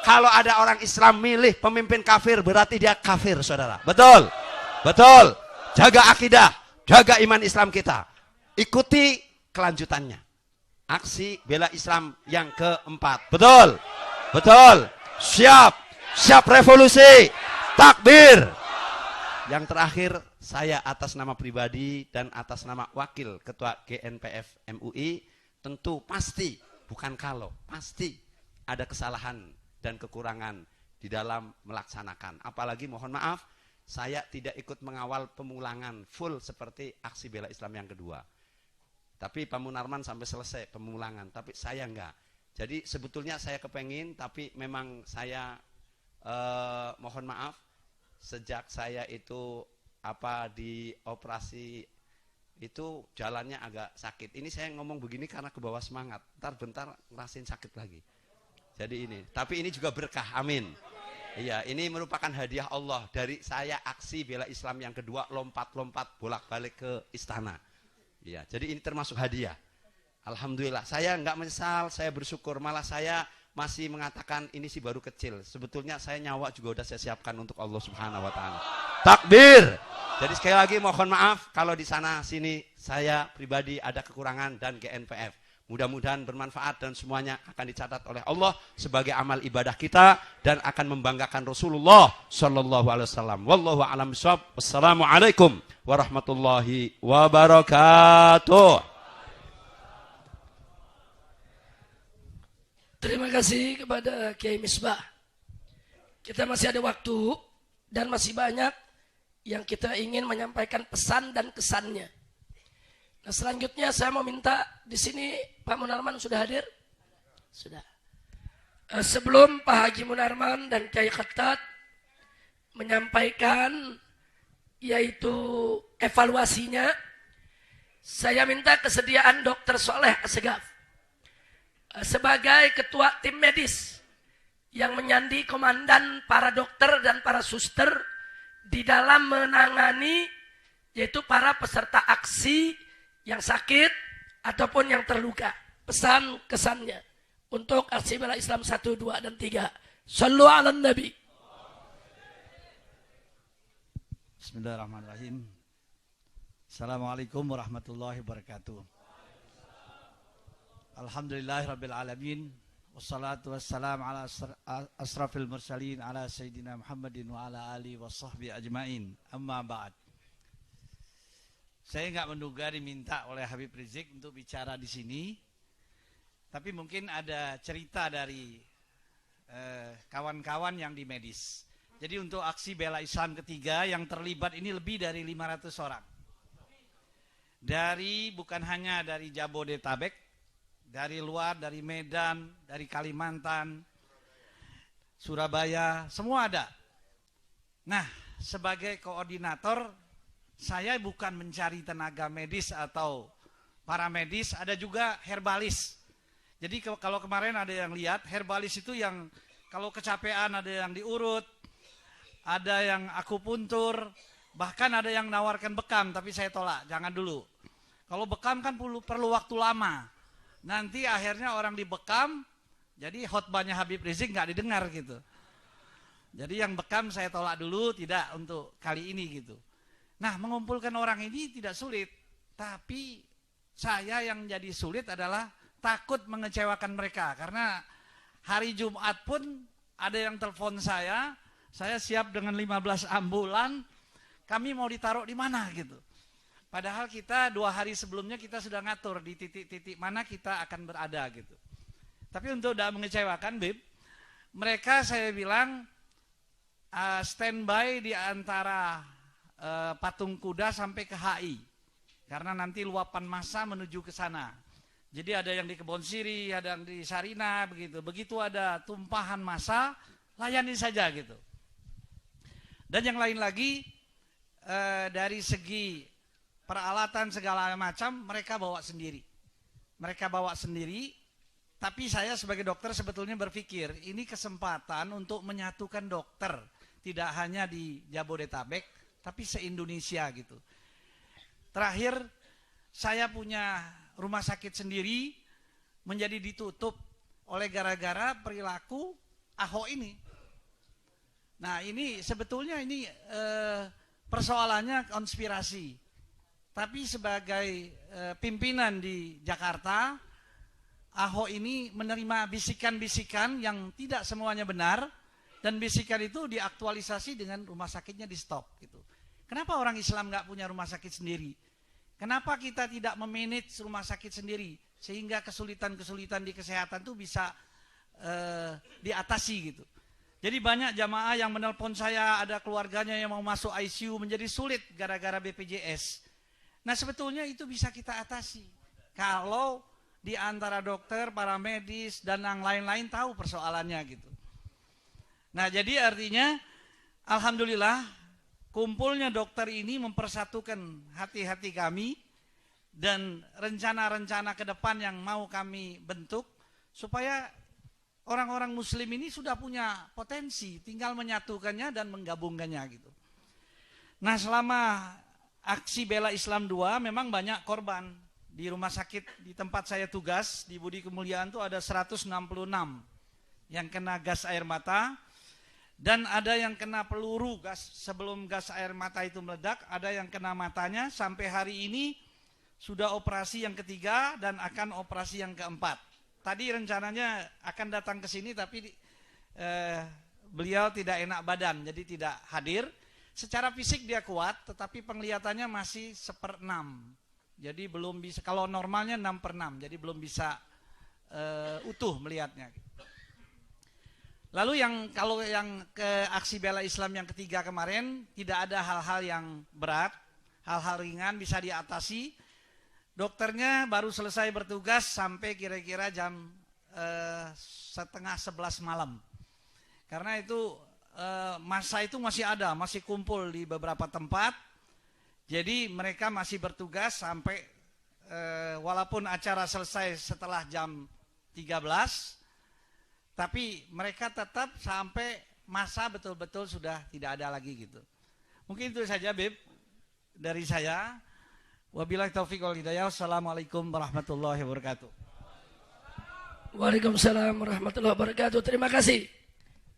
Kalau ada orang Islam milih pemimpin kafir, berarti dia kafir, saudara. Betul. Jaga akidah, jaga iman Islam kita. Ikuti kelanjutannya. Aksi bela Islam yang keempat. Betul. Siap revolusi. Takbir. Yang terakhir, saya atas nama pribadi dan atas nama wakil Ketua GNPF MUI, tentu pasti, bukan kalau, pasti ada kesalahan dan kekurangan di dalam melaksanakan. Apalagi mohon maaf, saya tidak ikut mengawal pemulangan full seperti aksi bela Islam yang kedua. Tapi Pak Munarman sampai selesai pemulangan, tapi saya enggak. Jadi sebetulnya saya kepengin, tapi memang saya mohon maaf, sejak saya itu di operasi itu jalannya agak sakit. Ini saya ngomong begini karena ke bawah semangat. Ntar bentar ngerasain sakit lagi. Jadi ini, tapi ini juga berkah, amin. Iya, ini merupakan hadiah Allah dari saya aksi bela Islam yang kedua, lompat-lompat bolak-balik ke istana. Iya, jadi ini termasuk hadiah. Alhamdulillah, saya nggak menyesal, saya bersyukur, malah saya masih mengatakan ini sih baru kecil. Sebetulnya saya nyawa juga udah saya siapkan untuk Allah Subhanahu wa taala. Takbir. Jadi sekali lagi mohon maaf kalau di sana sini saya pribadi ada kekurangan dan GNPF. Mudah-mudahan bermanfaat dan semuanya akan dicatat oleh Allah sebagai amal ibadah kita dan akan membanggakan Rasulullah sallallahu alaihi wasallam. Wallahu a'lam bishawab. Wassalamualaikum warahmatullahi wabarakatuh. Terima kasih kepada Kiai Misbah. Kita masih ada waktu dan masih banyak yang kita ingin menyampaikan pesan dan kesannya. Nah, selanjutnya saya mau minta di sini Pak Munarman sudah hadir? Sudah. Sebelum Pak Haji Munarman dan Kiai Khattat menyampaikan yaitu evaluasinya, saya minta kesediaan Dr. Soleh Assegaf sebagai ketua tim medis yang menyandi komandan para dokter dan para suster di dalam menangani yaitu para peserta aksi yang sakit ataupun yang terluka. Pesan kesannya untuk aksi bela Islam 1, 2, dan 3. Shallu ala Nabi. Bismillahirrahmanirrahim. Assalamualaikum warahmatullahi wabarakatuh. Alhamdulillahirabbil alamin. Wassalatu wassalamu ala asrafil mursalin ala sayyidina Muhammadin wa ala alihi washabbihi ajmain. Amma ba'd. Saya enggak menduga diminta oleh Habib Rizik untuk bicara di sini. Tapi mungkin ada cerita dari kawan-kawan yang di medis. Jadi untuk aksi bela Islam ketiga yang terlibat ini lebih dari 500 orang. Bukan hanya dari Jabodetabek, dari luar, dari Medan, dari Kalimantan, Surabaya, semua ada. Nah, sebagai koordinator, saya bukan mencari tenaga medis atau paramedis, ada juga herbalis. Jadi kalau kemarin ada yang lihat, herbalis itu yang kalau kecapean ada yang diurut, ada yang akupuntur, bahkan ada yang nawarkan bekam, tapi saya tolak, jangan dulu. Kalau bekam kan perlu waktu lama. Nanti akhirnya orang dibekam, jadi khotbahnya Habib Rizik nggak didengar gitu. Jadi yang bekam saya tolak dulu, tidak untuk kali ini gitu. Nah, mengumpulkan orang ini tidak sulit, tapi saya yang jadi sulit adalah takut mengecewakan mereka. Karena hari Jumat pun ada yang telepon saya siap dengan 15 ambulan, kami mau ditaruh di mana gitu. Padahal kita 2 hari sebelumnya kita sudah ngatur di titik-titik mana kita akan berada gitu. Tapi untuk tidak mengecewakan Bib, mereka saya bilang standby di antara Patung Kuda sampai ke HI. Karena nanti luapan massa menuju ke sana. Jadi ada yang di Kebon Siri, ada yang di Sarina begitu. Begitu ada tumpahan massa, layani saja gitu. Dan yang lain lagi dari segi peralatan segala macam mereka bawa sendiri. Mereka bawa sendiri, tapi saya sebagai dokter sebetulnya berpikir ini kesempatan untuk menyatukan dokter, tidak hanya di Jabodetabek, tapi se-Indonesia gitu. Terakhir, saya punya rumah sakit sendiri menjadi ditutup oleh gara-gara perilaku Ahok ini. Nah ini sebetulnya ini persoalannya konspirasi. Tapi sebagai pimpinan di Jakarta, Ahok ini menerima bisikan-bisikan yang tidak semuanya benar, dan bisikan itu diaktualisasi dengan rumah sakitnya di stop gitu. Kenapa orang Islam nggak punya rumah sakit sendiri? Kenapa kita tidak memanage rumah sakit sendiri sehingga kesulitan-kesulitan di kesehatan itu bisa diatasi gitu. Jadi banyak jamaah yang menelpon saya, ada keluarganya yang mau masuk ICU menjadi sulit gara-gara BPJS. Nah sebetulnya itu bisa kita atasi kalau di antara dokter, para medis dan yang lain-lain tahu persoalannya gitu. Nah jadi artinya alhamdulillah kumpulnya dokter ini mempersatukan hati-hati kami dan rencana-rencana ke depan yang mau kami bentuk supaya orang-orang muslim ini sudah punya potensi, tinggal menyatukannya dan menggabungkannya gitu. Nah selama aksi Bela Islam 2 memang banyak korban. Di rumah sakit di tempat saya tugas di Budi Kemuliaan itu ada 166 yang kena gas air mata dan ada yang kena peluru gas sebelum gas air mata itu meledak, ada yang kena matanya. Sampai hari ini sudah operasi yang ketiga dan akan operasi yang keempat. Tadi rencananya akan datang ke sini tapi beliau tidak enak badan jadi tidak hadir. Secara fisik dia kuat tetapi penglihatannya masih 1/6. Jadi belum bisa, kalau normalnya 6/6, jadi belum bisa utuh melihatnya. Lalu kalau yang ke aksi Bela Islam yang ketiga kemarin tidak ada hal-hal yang berat, hal-hal ringan bisa diatasi. Dokternya baru selesai bertugas sampai kira-kira jam 10:30 malam. Karena itu masa itu masih ada, masih kumpul di beberapa tempat. Jadi mereka masih bertugas sampai walaupun acara selesai setelah jam 13, tapi mereka tetap sampai masa betul-betul sudah tidak ada lagi gitu. Mungkin itu saja Bib dari saya. Wabillahi taufiq wal hidayah. Wassalamualaikum warahmatullahi wabarakatuh. Waalaikumsalam warahmatullahi wabarakatuh. Terima kasih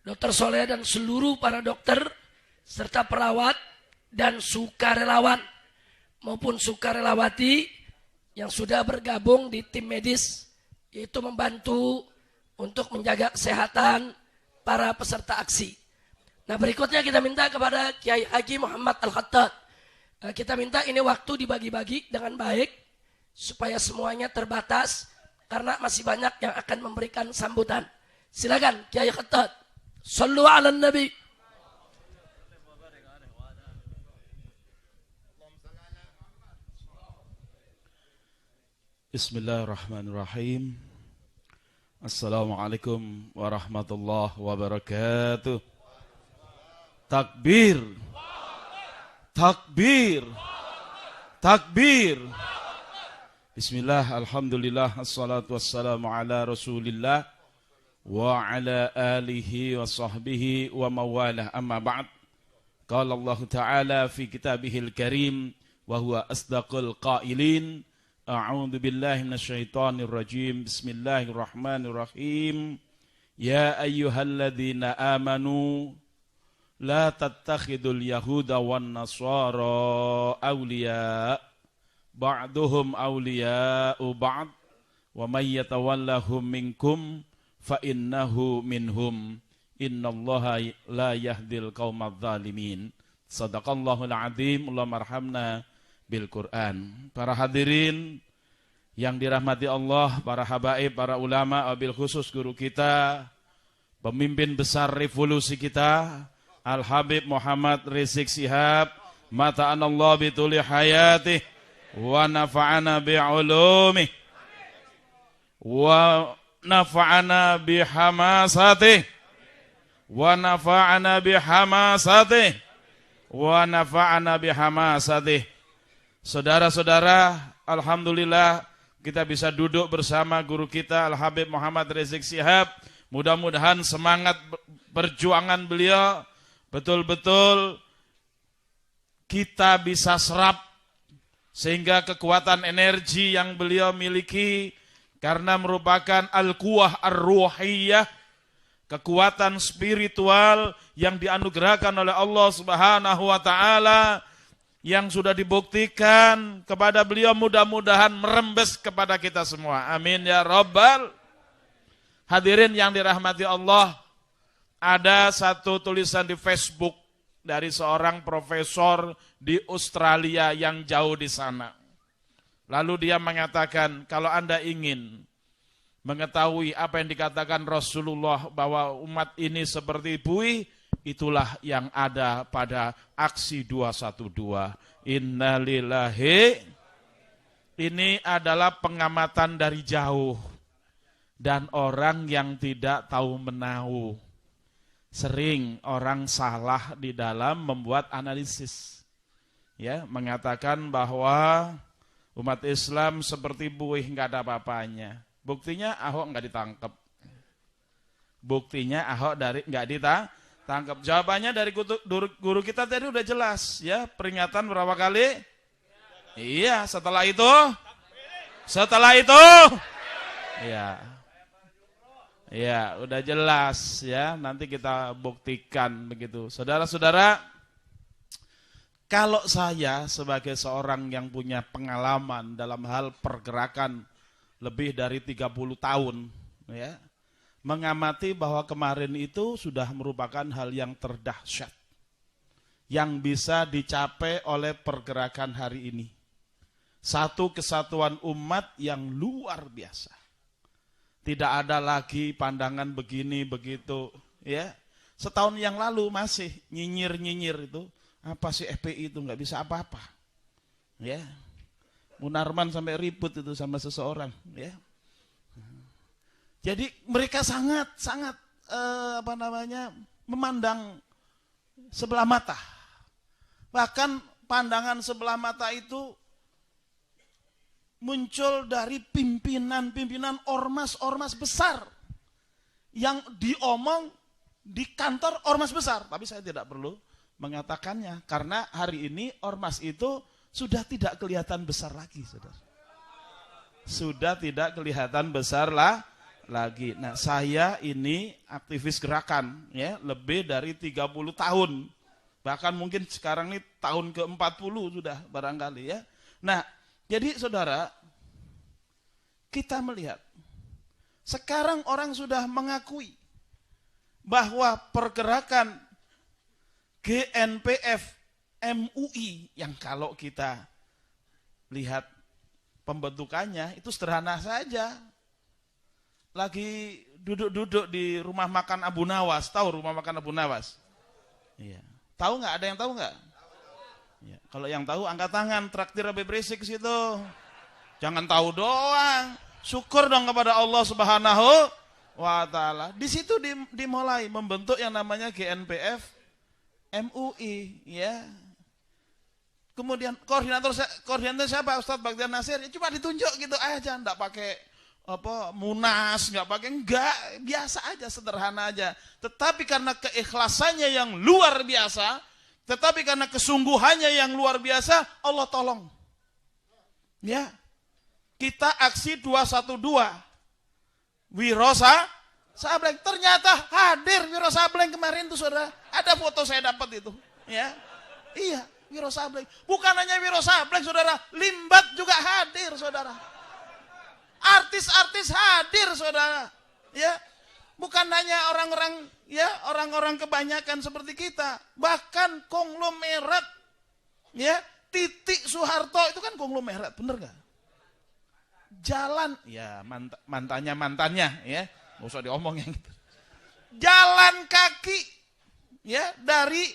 Dr. Soleh dan seluruh para dokter serta perawat dan sukarelawan maupun sukarelawati yang sudah bergabung di tim medis, yaitu membantu untuk menjaga kesehatan para peserta aksi. Nah berikutnya kita minta kepada Kiai Haji Muhammad Al-Khattab. Kita minta ini waktu dibagi-bagi dengan baik supaya semuanya terbatas karena masih banyak yang akan memberikan sambutan. Silakan Kiai Khattab. Sallu ala Nabi. Bismillahirrahmanirrahim. Assalamualaikum warahmatullahi wabarakatuh. Takbir. Takbir. Takbir. Bismillah, alhamdulillah, assalatu wassalamu ala rasulillah wa ala alihi wa sahbihi wa mawalah, amma ba'd. Qala Allah Ta'ala fi kitabihil karim wa huwa asdaqul qailin. A'udzu billahi minasyaitonir rajim. Bismillahirrahmanirrahim. Ya ayyuhalladzina amanu la tattakhidul yahuda wan nasara awliya ba'duhum awliya'u ba'd wa may yatawallahum minkum fa innahu minhum innallaha la yahdil qaumadz zalimin. Shadaqallahul azim. Allahumma arhamna bil Quran. Para hadirin yang dirahmati Allah, para habaib, para ulama, wabil khusus guru kita, pemimpin besar revolusi kita, Al-Habib Muhammad Rizik Shihab, mata'anallah bituli hayatih, wa nafa'ana bi'ulumih, wa nafa'ana bihamasatih, wa nafa'ana bihamasatih, wa nafa'ana bihamasatih. Saudara-saudara, alhamdulillah kita bisa duduk bersama guru kita Al-Habib Muhammad Rizik Shihab. Mudah-mudahan semangat perjuangan beliau betul-betul kita bisa serap sehingga kekuatan energi yang beliau miliki karena merupakan al-quwah ar-ruhiyah, kekuatan spiritual yang dianugerahkan oleh Allah Subhanahu wa taala yang sudah dibuktikan kepada beliau, mudah-mudahan merembes kepada kita semua. Amin ya rabbal. Hadirin yang dirahmati Allah, ada satu tulisan di Facebook dari seorang profesor di Australia yang jauh di sana. Lalu dia mengatakan, kalau Anda ingin mengetahui apa yang dikatakan Rasulullah bahwa umat ini seperti buih, itulah yang ada pada aksi 212. Innalillahi. Ini adalah pengamatan dari jauh dan orang yang tidak tahu menahu. Sering orang salah di dalam membuat analisis. Ya, mengatakan bahwa umat Islam seperti buih, nggak ada apa-apanya. Buktinya Ahok nggak ditangkap. Buktinya Ahok nggak ditangkap. Jawabannya dari guru kita tadi udah jelas, ya. Peringatan berapa kali? Iya, setelah itu, ya, udah jelas, ya. Nanti kita buktikan begitu, saudara-saudara. Kalau saya sebagai seorang yang punya pengalaman dalam hal pergerakan lebih dari 30 tahun, ya, mengamati bahwa kemarin itu sudah merupakan hal yang terdahsyat yang bisa dicapai oleh pergerakan hari ini. Satu kesatuan umat yang luar biasa. Tidak ada lagi pandangan begini begitu, ya. Setahun yang lalu masih nyinyir itu, apa sih FPI itu, nggak bisa apa-apa, ya. Munarman sampai ribut itu sama seseorang, ya. Jadi mereka sangat memandang sebelah mata. Bahkan pandangan sebelah mata itu muncul dari pimpinan ormas besar yang diomong di kantor ormas besar. Tapi saya tidak perlu mengatakannya karena hari ini ormas itu sudah tidak kelihatan besar lagi, saudara. Sudah tidak kelihatan besar lagi. Nah, saya ini aktivis gerakan, ya, lebih dari 30 tahun. Bahkan mungkin sekarang ini tahun ke-40 sudah barangkali, ya. Nah, jadi saudara, kita melihat sekarang orang sudah mengakui bahwa pergerakan GNPF MUI yang kalau kita lihat pembentukannya itu sederhana saja. Lagi duduk-duduk di rumah makan Abu Nawas, tahu rumah makan Abu Nawas? Iya. Tahu nggak? Ada yang tahu nggak? Ya. Kalau yang tahu angkat tangan, traktir Habib Rizik ke situ. Jangan tahu doang, syukur dong kepada Allah Subhanahu wa Ta'ala. Di situ dimulai membentuk yang namanya GNPF MUI, ya. Kemudian koordinator siapa? Ustadz Baghdad Nasir. Ya, cuma ditunjuk gitu aja, enggak pakai munas, enggak, biasa aja, sederhana aja. Tetapi karena keikhlasannya yang luar biasa, tetapi karena kesungguhannya yang luar biasa, Allah tolong. Ya. Kita aksi 212. Wiro Sableng, ternyata hadir Wiro Sableng kemarin tuh, saudara. Ada foto saya dapat itu, ya. Iya, Wiro Sableng. Bukan hanya Wiro Sableng, saudara, Limbat juga hadir, saudara. Artis-artis hadir, saudara. Ya, bukan hanya orang-orang kebanyakan seperti kita, bahkan konglomerat, ya. Titik Soeharto itu kan konglomerat, bener gak? Jalan, ya mantannya, ya, nggak usah diomong yang gitu. Jalan kaki, ya, dari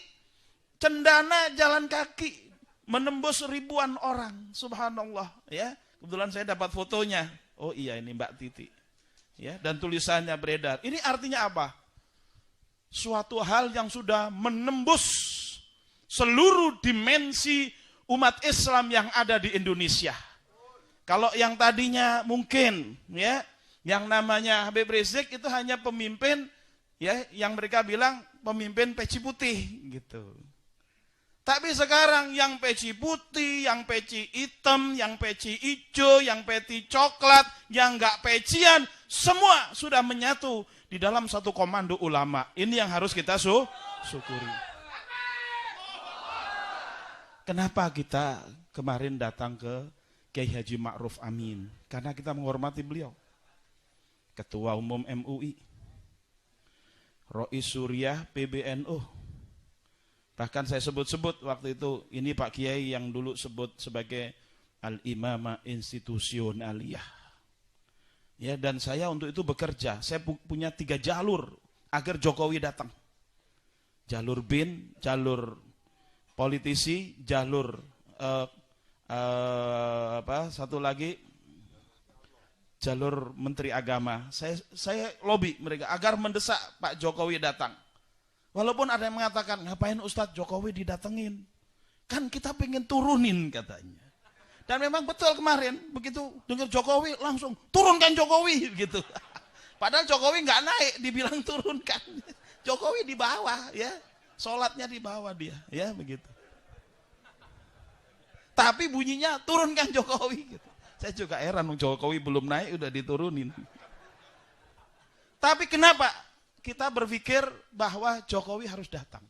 Cendana jalan kaki menembus ribuan orang, subhanallah, ya. Kebetulan saya dapat fotonya. Oh iya, ini Mbak Titi, ya, dan tulisannya beredar. Ini artinya apa? Suatu hal yang sudah menembus seluruh dimensi umat Islam yang ada di Indonesia. Kalau yang tadinya mungkin, ya, yang namanya Habib Rizik itu hanya pemimpin, ya, yang mereka bilang pemimpin peci putih gitu. Tapi sekarang yang peci putih, yang peci hitam, yang peci hijau, yang peci coklat, yang enggak pecian, semua sudah menyatu di dalam satu komando ulama. Ini yang harus kita syukuri. Kenapa kita kemarin datang ke Kiai Haji Ma'ruf Amin? Karena kita menghormati beliau. Ketua Umum MUI, Rois Suriah PBNU, Bahkan saya sebut-sebut waktu itu, ini Pak Kiai yang dulu sebut sebagai al-imamah institusionaliyah. Ya, dan saya untuk itu bekerja. Saya punya 3 jalur agar Jokowi datang. Jalur BIN, jalur politisi, jalur satu lagi jalur Menteri Agama. Saya lobby mereka agar mendesak Pak Jokowi datang. Walaupun ada yang mengatakan, ngapain Ustadz Jokowi didatengin? Kan kita pengen turunin katanya. Dan memang betul kemarin, begitu dengar Jokowi langsung turunkan Jokowi gitu. Padahal Jokowi nggak naik, dibilang turunkan. Jokowi di bawah, ya, sholatnya di bawah dia, ya begitu. Tapi bunyinya turunkan Jokowi. Gitu. Saya juga heran, Jokowi belum naik udah diturunin. Tapi kenapa kita berpikir bahwa Jokowi harus datang?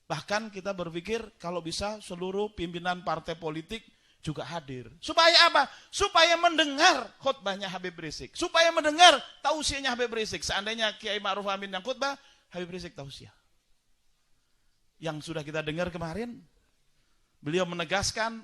Bahkan kita berpikir kalau bisa seluruh pimpinan partai politik juga hadir. Supaya apa? Supaya mendengar khutbahnya Habib Rizik. Supaya mendengar tausiahnya Habib Rizik. Seandainya Kiai Ma'ruf Amin yang khutbah, Habib Rizik tausiah. Yang sudah kita dengar kemarin, beliau menegaskan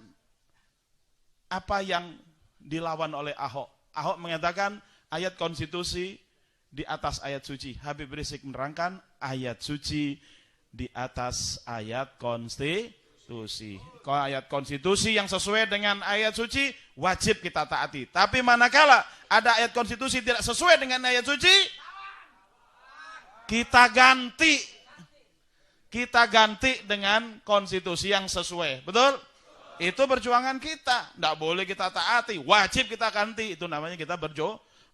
apa yang dilawan oleh Ahok. Ahok mengatakan ayat konstitusi di atas ayat suci. Habib Rizik menerangkan ayat suci di atas ayat konstitusi. Kalau ayat konstitusi yang sesuai dengan ayat suci, wajib kita taati. Tapi manakala ada ayat konstitusi tidak sesuai dengan ayat suci, kita ganti. Kita ganti dengan konstitusi yang sesuai. Betul? Itu perjuangan kita. Tidak boleh kita taati, wajib kita ganti. Itu namanya kita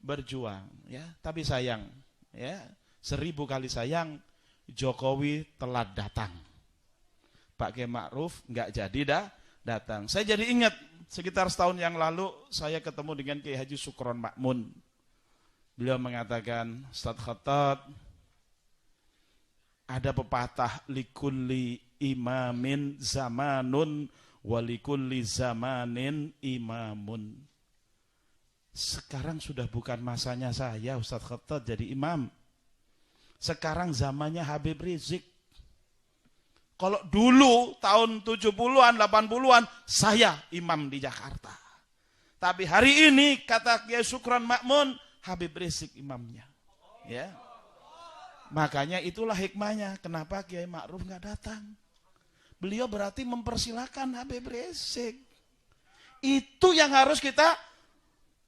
berjuang. Ya. Tapi sayang, ya, 1000 kali sayang, Jokowi telah datang. Pak Kiai Ma'ruf nggak jadi datang. Saya jadi ingat sekitar setahun yang lalu saya ketemu dengan Kiai Haji Sukron Makmun. Beliau mengatakan, Ustadz Khattab, ada pepatah likulli imamin zamanun walikulli zamanin imamun. Sekarang sudah bukan masanya saya Ustadz Khattab jadi imam. Sekarang zamannya Habib Rizik. Kalau dulu tahun 70-an, 80-an, saya imam di Jakarta. Tapi hari ini, kata Kiai Sukron Makmun, Habib Rizik imamnya. Ya. Makanya itulah hikmahnya, kenapa Kiai Ma'ruf nggak datang. Beliau berarti mempersilahkan Habib Rizik. Itu yang harus kita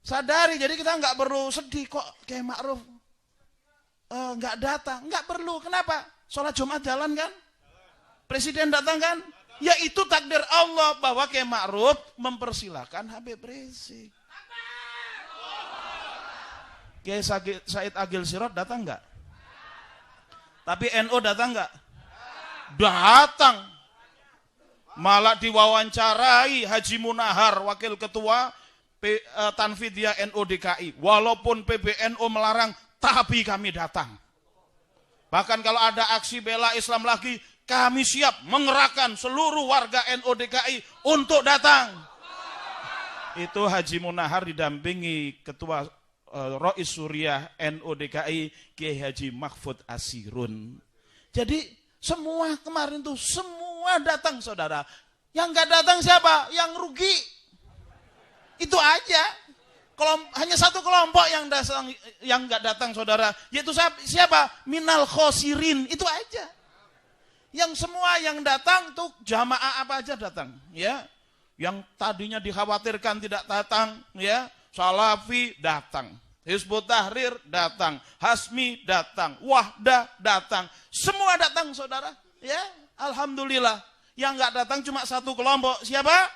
sadari. Jadi kita nggak perlu sedih kok Kiai Ma'ruf nggak datang. Nggak perlu, kenapa? Sholat Jumat jalan kan? Presiden datang kan? Ya itu takdir Allah bahwa Kiai Ma'ruf mempersilahkan Habib Rizik. Kiai Said Agil Sirot datang enggak? Tapi NU datang enggak? Datang. Malah diwawancarai Haji Munahar, wakil ketua Tanfidiyah NU DKI. Walaupun PBNU melarang, tapi kami datang. Bahkan kalau ada aksi bela Islam lagi, kami siap mengerahkan seluruh warga NU DKI untuk datang. Itu Haji Munahar didampingi Ketua Rois Suriah NU DKI Kiai Haji Mahfud Asirun. Jadi semua kemarin tuh semua datang saudara. Yang nggak datang siapa? Yang rugi. Itu aja. Hanya satu kelompok yang nggak datang saudara. Yaitu siapa? Minal khosirin. Itu aja. Yang semua yang datang tuh jamaah apa aja datang, ya. Yang tadinya dikhawatirkan tidak datang, ya. Salafi datang, Hizbut Tahrir datang, Hasmi datang, Wahdah datang, semua datang saudara, ya. Alhamdulillah. Yang nggak datang cuma satu kelompok, siapa?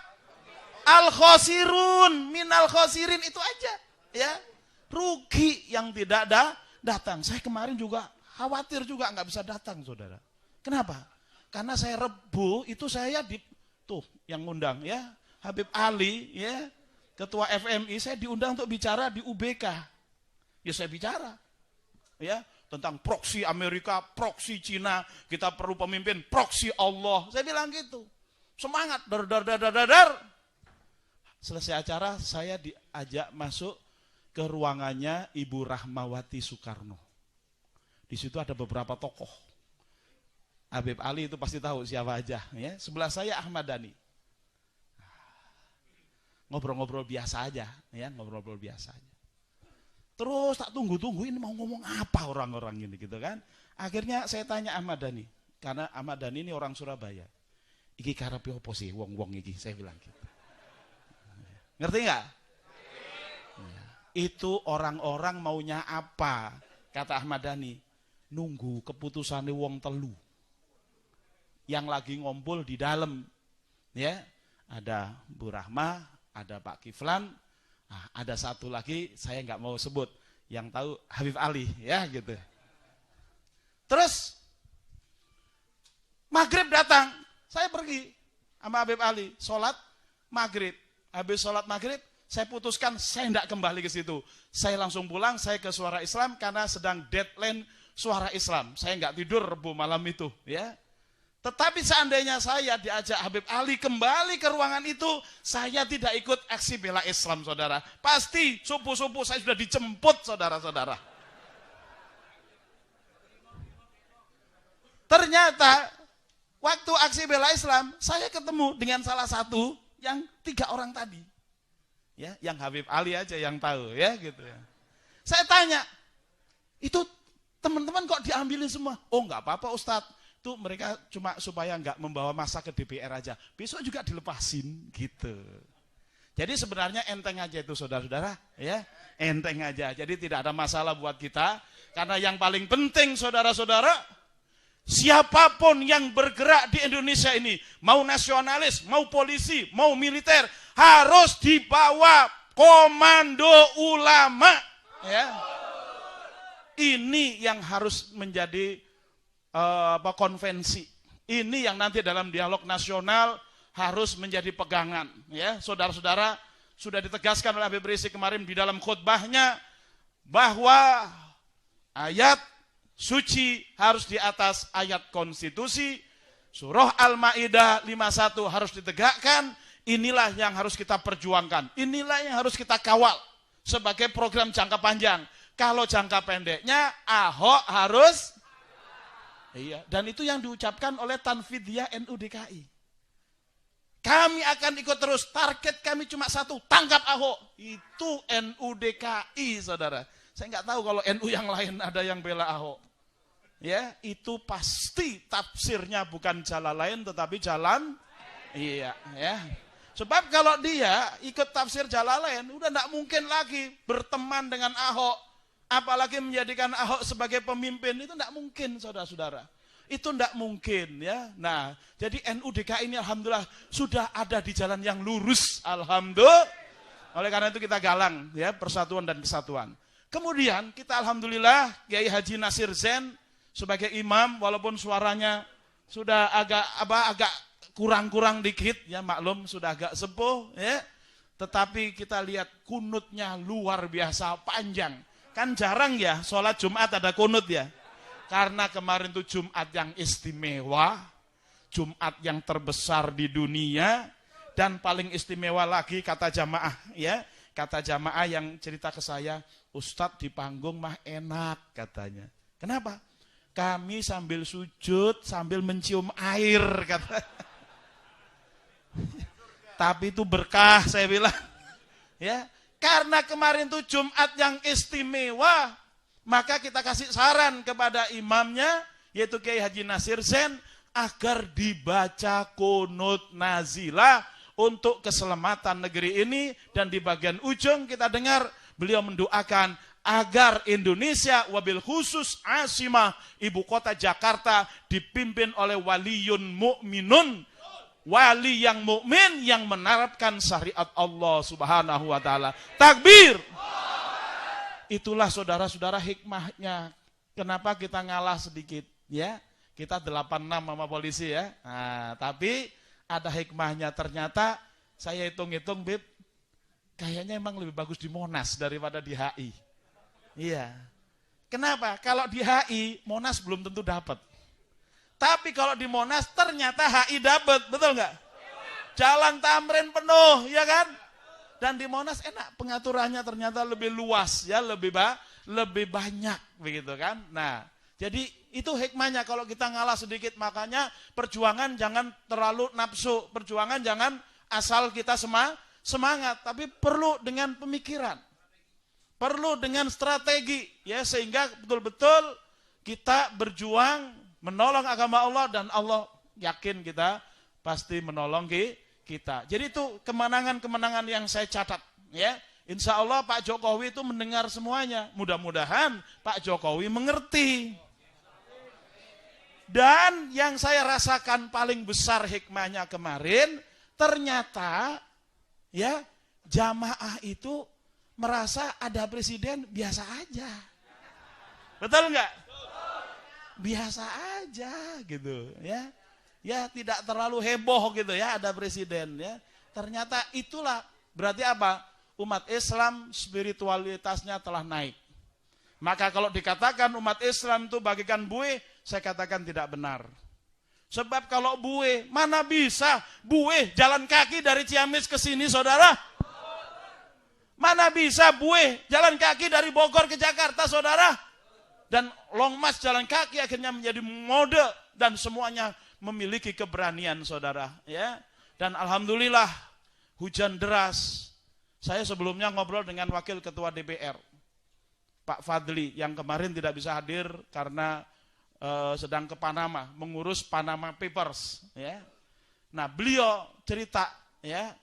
Al-khosirun, minal khosirin, itu aja, ya. Rugi yang tidak datang. Saya kemarin juga khawatir juga nggak bisa datang saudara. Kenapa? Karena saya Rebu itu saya yang ngundang ya Habib Ali ya ketua FMI, saya diundang untuk bicara di UBK. Ya saya bicara ya tentang proksi Amerika, proksi Cina, kita perlu pemimpin proksi Allah. Saya bilang gitu. Semangat dar. Selesai acara saya diajak masuk ke ruangannya Ibu Rahmawati Soekarno. Di situ ada beberapa tokoh. Habib Ali itu pasti tahu siapa aja, ya. Sebelah saya Ahmad Dhani. Ngobrol-ngobrol biasa aja, ya, ngobrol-ngobrol biasa aja. Terus tak tunggu-tunggu ini mau ngomong apa orang-orang ini gitu kan. Akhirnya saya tanya Ahmad Dhani, karena Ahmad Dhani ini orang Surabaya. Iki karepe opo sih wong-wong iki, saya bilang gitu. Ngerti nggak? Itu orang-orang maunya apa? Kata Ahmad Dhani, nunggu keputusannya wong telu yang lagi ngumpul di dalam, ya. Ada Bu Rahma, ada Pak Kiflan, ada satu lagi saya nggak mau sebut, yang tahu Habib Ali, ya gitu. Terus maghrib datang, saya pergi sama Habib Ali, sholat maghrib. Habis sholat maghrib, saya putuskan saya tidak kembali ke situ. Saya langsung pulang, saya ke Suara Islam karena sedang deadline Suara Islam. Saya nggak tidur Rebu malam itu, ya. Tetapi seandainya saya diajak Habib Ali kembali ke ruangan itu, saya tidak ikut aksi bela Islam, saudara. Pasti subuh-subuh saya sudah dijemput, saudara-saudara. Ternyata waktu aksi bela Islam, saya ketemu dengan salah satu yang 3 orang tadi. Ya, yang Habib Ali aja yang tahu, ya gitu ya. Saya tanya, itu teman-teman kok diambilin semua? Oh, enggak apa-apa Ustadz. Itu mereka cuma supaya enggak membawa massa ke DPR aja. Besok juga dilepasin gitu. Jadi sebenarnya enteng aja itu saudara-saudara, ya. Enteng aja. Jadi tidak ada masalah buat kita, karena yang paling penting saudara-saudara, siapapun yang bergerak di Indonesia ini, mau nasionalis, mau polisi, mau militer, harus dibawa komando ulama, ya. Ini yang harus menjadi konvensi. Ini yang nanti dalam dialog nasional harus menjadi pegangan, ya. Saudara-saudara, sudah ditegaskan oleh Habib Rizik kemarin di dalam khutbahnya bahwa ayat suci harus di atas ayat konstitusi. Surah Al-Maidah 51 harus ditegakkan. Inilah yang harus kita perjuangkan. Inilah yang harus kita kawal sebagai program jangka panjang. Kalau jangka pendeknya Ahok harus, iya, dan itu yang diucapkan oleh Tanfidiyah NU DKI. Kami akan ikut terus, target kami cuma satu, tangkap Ahok. Itu NU DKI, saudara. Saya nggak tahu kalau NU yang lain ada yang bela Ahok. Ya, itu pasti tafsirnya bukan jalan lain tetapi jalan, iya, ya. Sebab kalau dia ikut tafsir jalan lain, udah nggak mungkin lagi berteman dengan Ahok. Apalagi menjadikan Ahok sebagai pemimpin, itu tidak mungkin, saudara-saudara. Itu tidak mungkin, ya. Nah, jadi NU DKI ini alhamdulillah sudah ada di jalan yang lurus, alhamdulillah. Oleh karena itu kita galang, ya, persatuan dan kesatuan. Kemudian kita alhamdulillah Kiai Haji Nasir Zain sebagai imam, walaupun suaranya sudah agak kurang-kurang dikit, ya maklum sudah agak sepuh, ya. Tetapi kita lihat kunutnya luar biasa panjang. Kan jarang ya sholat Jumat ada kunut ya. Karena kemarin itu Jumat yang istimewa, Jumat yang terbesar di dunia, dan paling istimewa lagi kata jamaah, ya. Kata jamaah yang cerita ke saya, Ustadz di panggung mah enak katanya. Kenapa? Kami sambil sujud, sambil mencium air kata. Tapi itu berkah saya bilang. Ya. Karena kemarin itu Jumat yang istimewa, maka kita kasih saran kepada imamnya, yaitu Kiai Haji Nasir Zain, agar dibaca kunut nazilah untuk keselamatan negeri ini. Dan di bagian ujung kita dengar beliau mendoakan agar Indonesia, wabil khusus Asimah, ibu kota Jakarta, dipimpin oleh waliyun mu'minun, wali yang mukmin yang menerapkan syariat Allah Subhanahu wa taala. Takbir. Itulah saudara-saudara hikmahnya. Kenapa kita ngalah sedikit, ya? Kita 86 sama polisi, ya. Nah, tapi ada hikmahnya. Ternyata saya hitung-hitung, Bib, kayaknya emang lebih bagus di Monas daripada di HI. Iya. Kenapa? Kalau di HI Monas belum tentu dapat. Tapi kalau di Monas ternyata HI dapat, betul nggak? Jalan Tamrin penuh, ya kan? Dan di Monas enak, pengaturannya ternyata lebih luas, ya, lebih banyak, begitu kan? Nah, Jadi itu hikmahnya kalau kita ngalah sedikit. Makanya perjuangan jangan terlalu nafsu. Perjuangan jangan asal kita semangat. Tapi perlu dengan pemikiran. Perlu dengan strategi. Ya, sehingga betul-betul kita berjuang menolong agama Allah. Dan Allah yakin kita pasti menolong kita. Jadi itu kemenangan-kemenangan yang saya catat. Ya, insya Allah Pak Jokowi itu mendengar semuanya. Mudah-mudahan Pak Jokowi mengerti. Dan yang saya rasakan paling besar hikmahnya kemarin, ternyata ya jamaah itu merasa ada presiden biasa aja. Betul nggak? Biasa aja gitu ya. Ya tidak terlalu heboh gitu ya ada presiden ya. Ternyata itulah berarti apa? Umat Islam spiritualitasnya telah naik. Maka kalau dikatakan umat Islam itu bagikan buih, saya katakan tidak benar. Sebab kalau buih, mana bisa buih jalan kaki dari Ciamis ke sini saudara? Mana bisa buih jalan kaki dari Bogor ke Jakarta saudara? Dan long march jalan kaki akhirnya menjadi mode dan semuanya memiliki keberanian saudara. Ya. Dan alhamdulillah hujan deras. Saya sebelumnya ngobrol dengan wakil ketua DPR. Pak Fadli yang kemarin tidak bisa hadir karena sedang ke Panama mengurus Panama Papers ya. Nah, beliau cerita ya,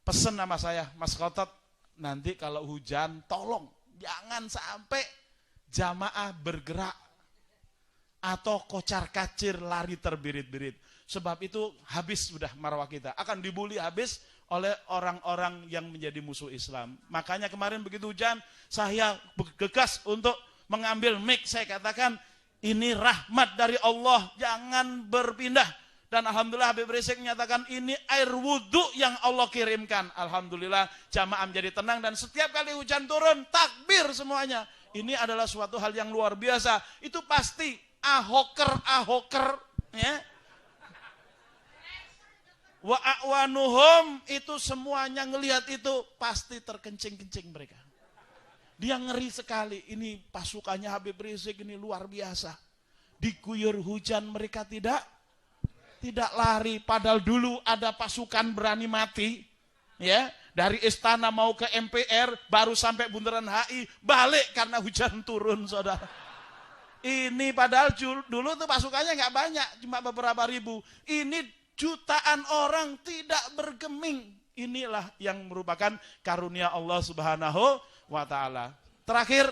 pesen sama saya, Mas Khotot, nanti kalau hujan tolong jangan sampai jamaah bergerak atau kocar-kacir lari terbirit-birit. Sebab itu habis sudah marwah kita, akan dibully habis oleh orang-orang yang menjadi musuh Islam. Makanya kemarin begitu hujan, saya bergegas untuk mengambil mic. Saya katakan, ini rahmat dari Allah, jangan berpindah. Dan alhamdulillah Habib Rizik menyatakan, ini air wudhu yang Allah kirimkan. Alhamdulillah jamaah menjadi tenang. Dan setiap kali hujan turun, takbir semuanya. Ini adalah suatu hal yang luar biasa. Itu pasti ahoker ya. Wa a'wanuhum itu semuanya ngelihat itu pasti terkencing-kencing mereka. Dia ngeri sekali. Ini pasukannya Habib Rizik ini luar biasa. Diguyur hujan mereka tidak lari. Padahal dulu ada pasukan berani mati. Ya, dari istana mau ke MPR baru sampai bundaran HI balik karena hujan turun saudara. Ini padahal dulu tuh pasukannya nggak banyak, cuma beberapa ribu. Ini jutaan orang tidak bergeming. Inilah yang merupakan karunia Allah Subhanahu wa ta'ala. Terakhir,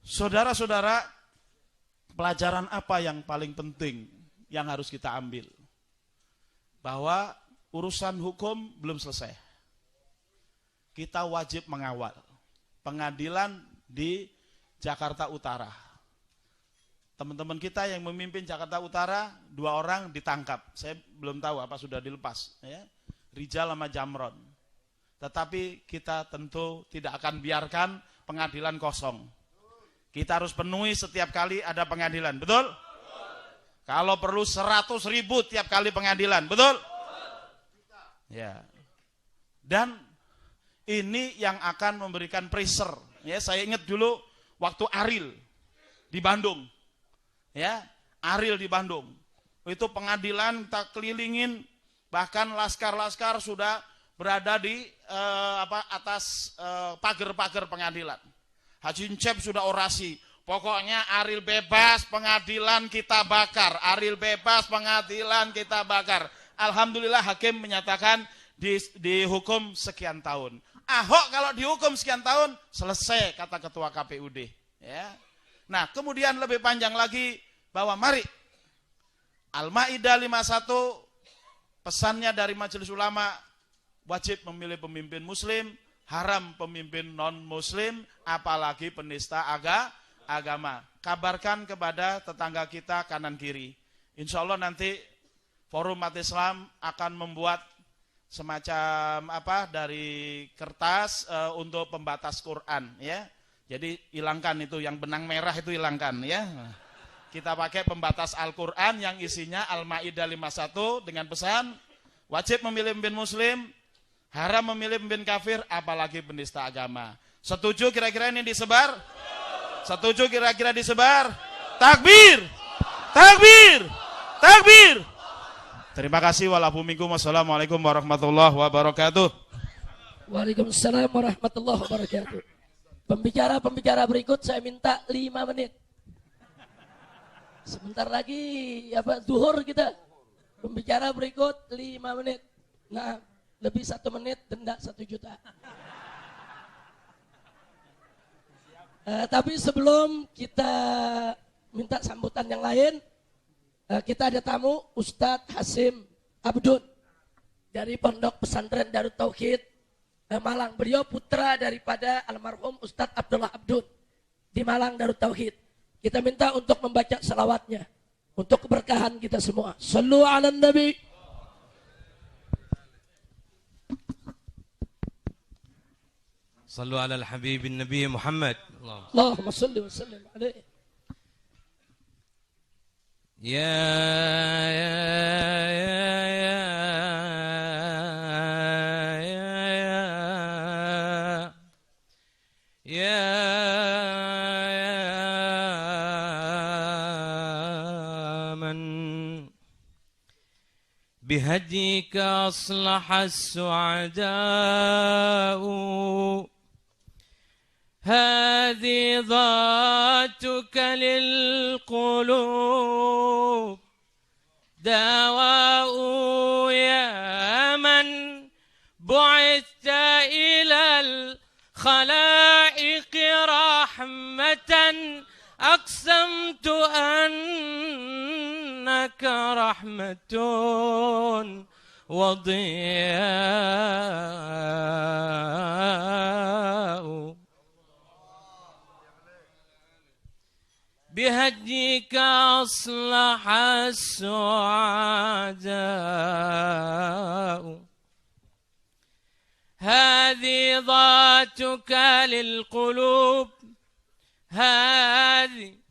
saudara-saudara, pelajaran apa yang paling penting yang harus kita ambil? Bahwa urusan hukum belum selesai. Kita wajib mengawal. Pengadilan di Jakarta Utara. Teman-teman kita yang memimpin Jakarta Utara, 2 orang ditangkap. Saya belum tahu apa sudah dilepas. Ya. Rijal sama Jamron. Tetapi kita tentu tidak akan biarkan pengadilan kosong. Kita harus penuhi setiap kali ada pengadilan. Betul? Kalau perlu 100.000 tiap kali pengadilan. Betul? Ya. Dan ini yang akan memberikan pressure. Ya, saya ingat dulu waktu Aril di Bandung. Ya, Aril di Bandung. Itu pengadilan kita kelilingin, bahkan laskar-laskar sudah berada di atas pagar-pagar pengadilan. Haji Ncep sudah orasi. Pokoknya Aril bebas, pengadilan kita bakar. Aril bebas, pengadilan kita bakar. Alhamdulillah hakim menyatakan dihukum sekian tahun. Ahok kalau dihukum sekian tahun, selesai kata ketua KPUD. Ya. Nah, kemudian lebih panjang lagi bahwa mari Al-Maidah 51 pesannya dari Majelis Ulama wajib memilih pemimpin muslim, haram pemimpin non-muslim, apalagi penista agama. Kabarkan kepada tetangga kita kanan kiri. Insya Allah nanti Forum Umat Islam akan membuat semacam dari kertas untuk pembatas Quran ya. Jadi hilangkan itu yang benang merah itu hilangkan ya. Kita pakai pembatas Al-Quran yang isinya Al-Maidah 51 dengan pesan wajib memilih pemimpin muslim, haram memilih pemimpin kafir, apalagi penista agama. Setuju kira-kira ini disebar? Setuju kira-kira disebar? Takbir! Takbir! Takbir! Terima kasih. Wassalamualaikum warahmatullahi wabarakatuh. Waalaikumsalam warahmatullahi wabarakatuh. Pembicara-pembicara berikut saya minta 5 menit. Sebentar lagi zuhur kita. Pembicara berikut 5 menit. Nah, lebih 1 menit denda 1 juta. Tapi sebelum kita minta sambutan yang lain, kita ada tamu Ustadz Hasim Abdun dari Pondok Pesantren Darut Tauhid Malang. Beliau putra daripada almarhum Ustadz Abdullah Abdun di Malang Darut Tauhid. Kita minta untuk membaca salawatnya untuk keberkahan kita semua. Sallu ala Nabi. صلوا على الحبيب النبي محمد. اللهم صل وسلم عليه. يا يا يا يا من بهديك أصلح السعداء هذه ذاتك للقلوب دواء يا من بعثت إلى الخلائق رحمة أقسمت أنك رحمة وضياء بهديك أصلح السعداء هذه ذاتك للقلوب هذه